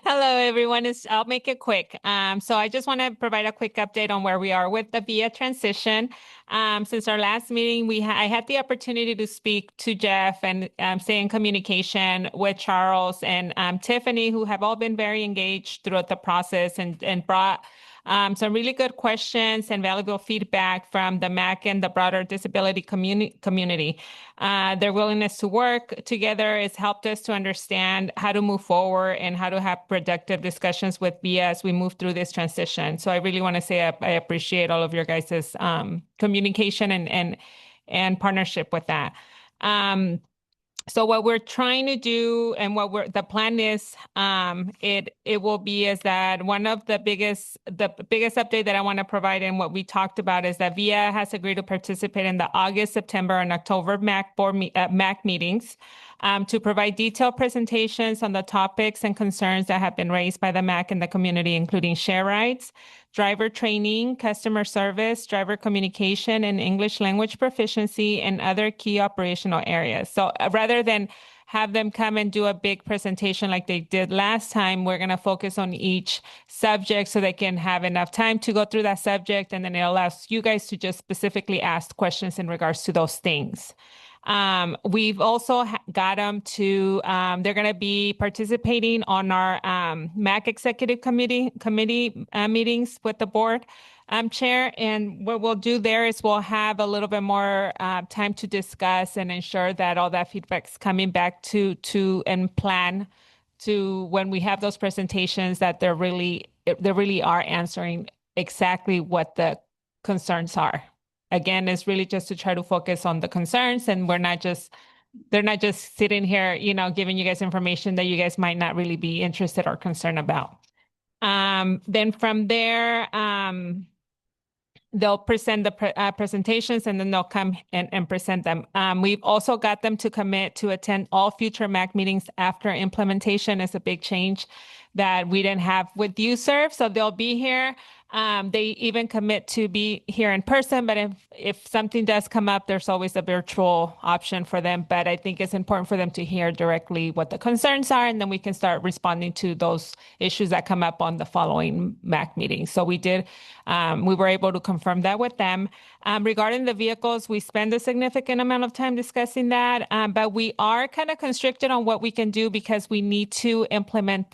Hello, everyone. I'll make it quick. So I just want to provide a quick update on where we are with the VIA transition. Since our last meeting, I had the opportunity to speak to Jeff and stay in communication with Charles and Tiffany, who have all been very engaged throughout the process and brought some really good questions and valuable feedback from the MAC and the broader disability community. Their willingness to work together has helped us to understand how to move forward and how to have productive discussions with VIA as we move through this transition. So I really want to say I appreciate all of your guys' communication and partnership with that. So what we're trying to do and the plan is, it will be is that one of the biggest update that I want to provide and what we talked about is that VIA has agreed to participate in the August, September, and October MAC meetings to provide detailed presentations on the topics and concerns that have been raised by the MAC and the community, including share rights, driver training, customer service, driver communication, and English language proficiency, and other key operational areas. So rather than have them come and do a big presentation like they did last time, we're going to focus on each subject so they can have enough time to go through that subject, and then it allows you guys to just specifically ask questions in regards to those things. We've also got them to, they're going to be participating on our MAC Executive Committee meetings with the board chair. And what we'll do there is we'll have a little bit more time to discuss and ensure that all that feedback's coming back to and plan to when we have those presentations that they really are answering exactly what the concerns are. Again, it's really just to try to focus on the concerns, and they're not just sitting here, giving you guys information that you guys might not really be interested or concerned about. Then from there, they'll present the presentations, and then they'll come and present them. We've also got them to commit to attend all future MAC meetings after implementation. Is a big change that we didn't have with USERV. So they'll be here They even commit to be here in person, but if something does come up, there's always a virtual option for them. But I think it's important for them to hear directly what the concerns are, and then we can start responding to those issues that come up on the following MAC meeting. So we were able to confirm that with them. Regarding the vehicles, we spend a significant amount of time discussing that, but we are kind of constricted on what we can do because we need to implement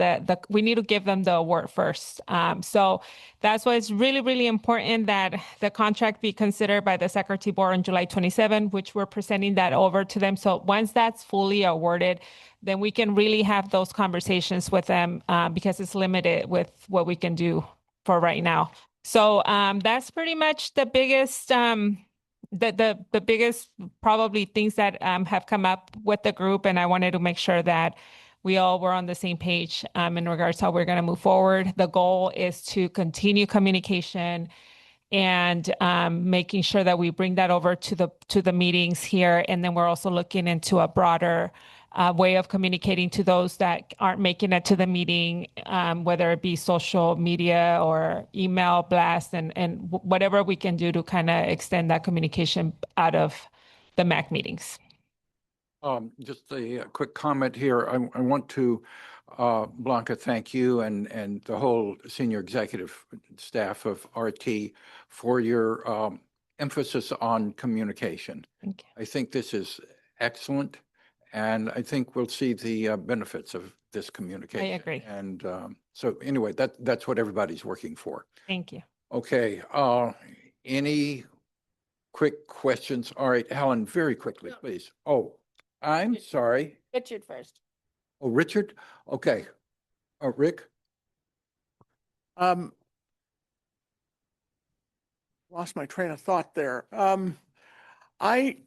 we need to give them the award first. So that's why it's really, really important that the contract be considered by the Secretary Board on July 27, which we're presenting that over to them. So once that's fully awarded, then we can really have those conversations with them because it's limited with what we can do for right now. So that's pretty much the biggest, the biggest probably things that have come up with the group, and I wanted to make sure that we all were on the same page in regards to how we're going to move forward. The goal is to continue communication and making sure that we bring that over to the meetings here, and then we're also looking into a broader way of communicating to those that aren't making it to the meeting, whether it be social media or email blast and whatever we can do to kind of extend that communication out of the MAC meetings. Just a quick comment here. I want to, Blanca, thank you and the whole senior executive staff of RT for your emphasis on communication. Thank you. I think this is excellent, and I think we'll see the benefits of this communication. I agree. And so anyway, that's what everybody's working for. Thank you. Okay. Any quick questions? All right, Helen, very quickly, please. Oh, I'm sorry. Richard first. Oh, Richard? Okay. Rick? Lost my train of thought there. I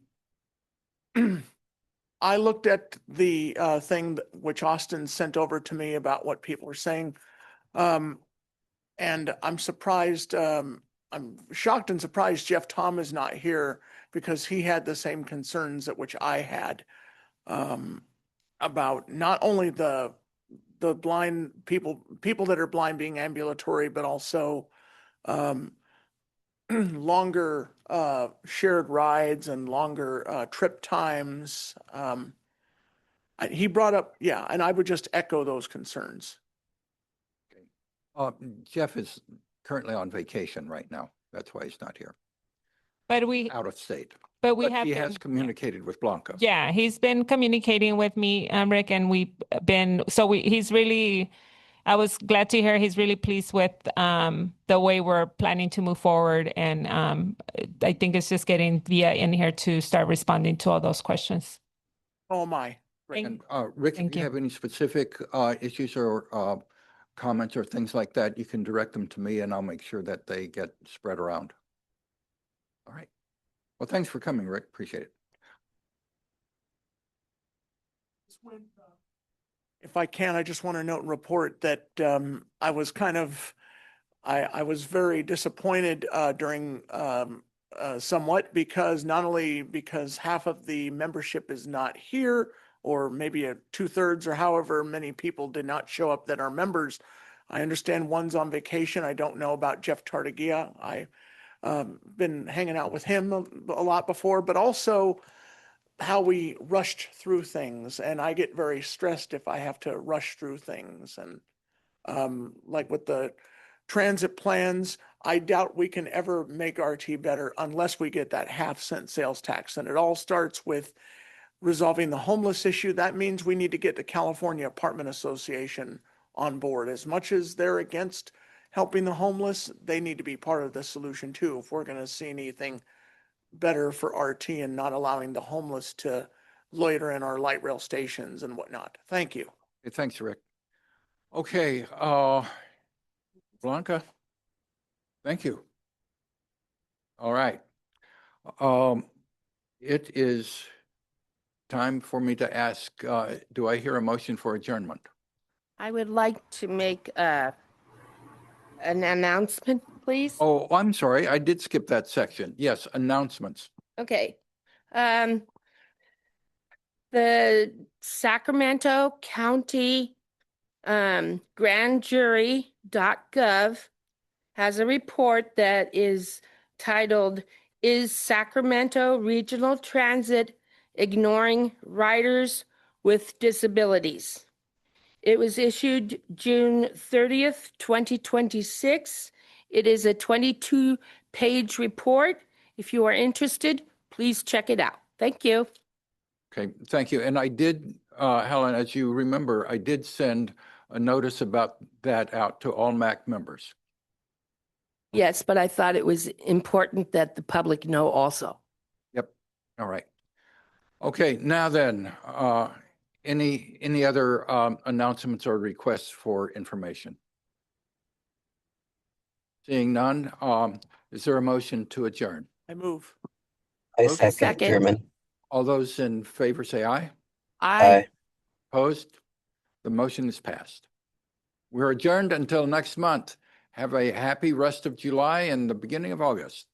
I looked at the thing which Austin sent over to me about what people were saying. And I'm surprised, I'm shocked and surprised Jeff Tom is not here because he had the same concerns that which I had about not only the blind people that are blind being ambulatory, but also longer shared rides and longer trip times. He brought up, yeah, and I would just echo those concerns. Jeff is currently on vacation right now. That's why he's not here. But out of state. But he has communicated with Blanca. Yeah, he's been communicating with me, Rick, and he's really, I was glad to hear he's really pleased with the way we're planning to move forward. And I think it's just getting Via in here to start responding to all those questions. Oh, my. And Rick, if you have any specific issues or comments or things like that, you can direct them to me and I'll make sure that they get spread around. All right. Well, thanks for coming, Rick. Appreciate it. If I can, I just want to note and report that I was I was very disappointed during somewhat because not only because half of the membership is not here, or maybe 2/3 or however many people did not show up that are members. I understand one's on vacation. I don't know about Jeff Tartagia. I've been hanging out with him a lot before, but also how we rushed through things. And I get very stressed if I have to rush through things. And like with the transit plans, I doubt we can ever make RT better unless we get that 0.5-cent sales tax. And it all starts with resolving the homeless issue. That means we need to get the California Apartment Association on board. As much as they're against helping the homeless, they need to be part of the solution too if we're going to see anything better for RT and not allowing the homeless to loiter in our light rail stations and whatnot. Thank you. Okay, thanks, Rick. Okay, Blanca, thank you. All right. It is time for me to ask, do I hear a motion for adjournment? I would like to make an announcement, please. Oh, I'm sorry. I did skip that section. Yes, announcements. Okay. The Sacramento County grand jury.gov has a report that is titled, "Is Sacramento Regional Transit Ignoring Riders with Disabilities?" It was issued June 30th, 2026. It is a 22-page report. If you are interested, please check it out. Thank you. Okay, thank you. And I did, Helen, as you remember, I did send a notice about that out to all MAC members. Yes, but I thought it was important that the public know also. Yep. All right. Okay, now then, any other announcements or requests for information? Seeing none, is there a motion to adjourn? I move. I Moved. second German. All those in favor say aye. Aye. Opposed? The motion is passed. We're adjourned until next month. Have a happy rest of July and the beginning of August.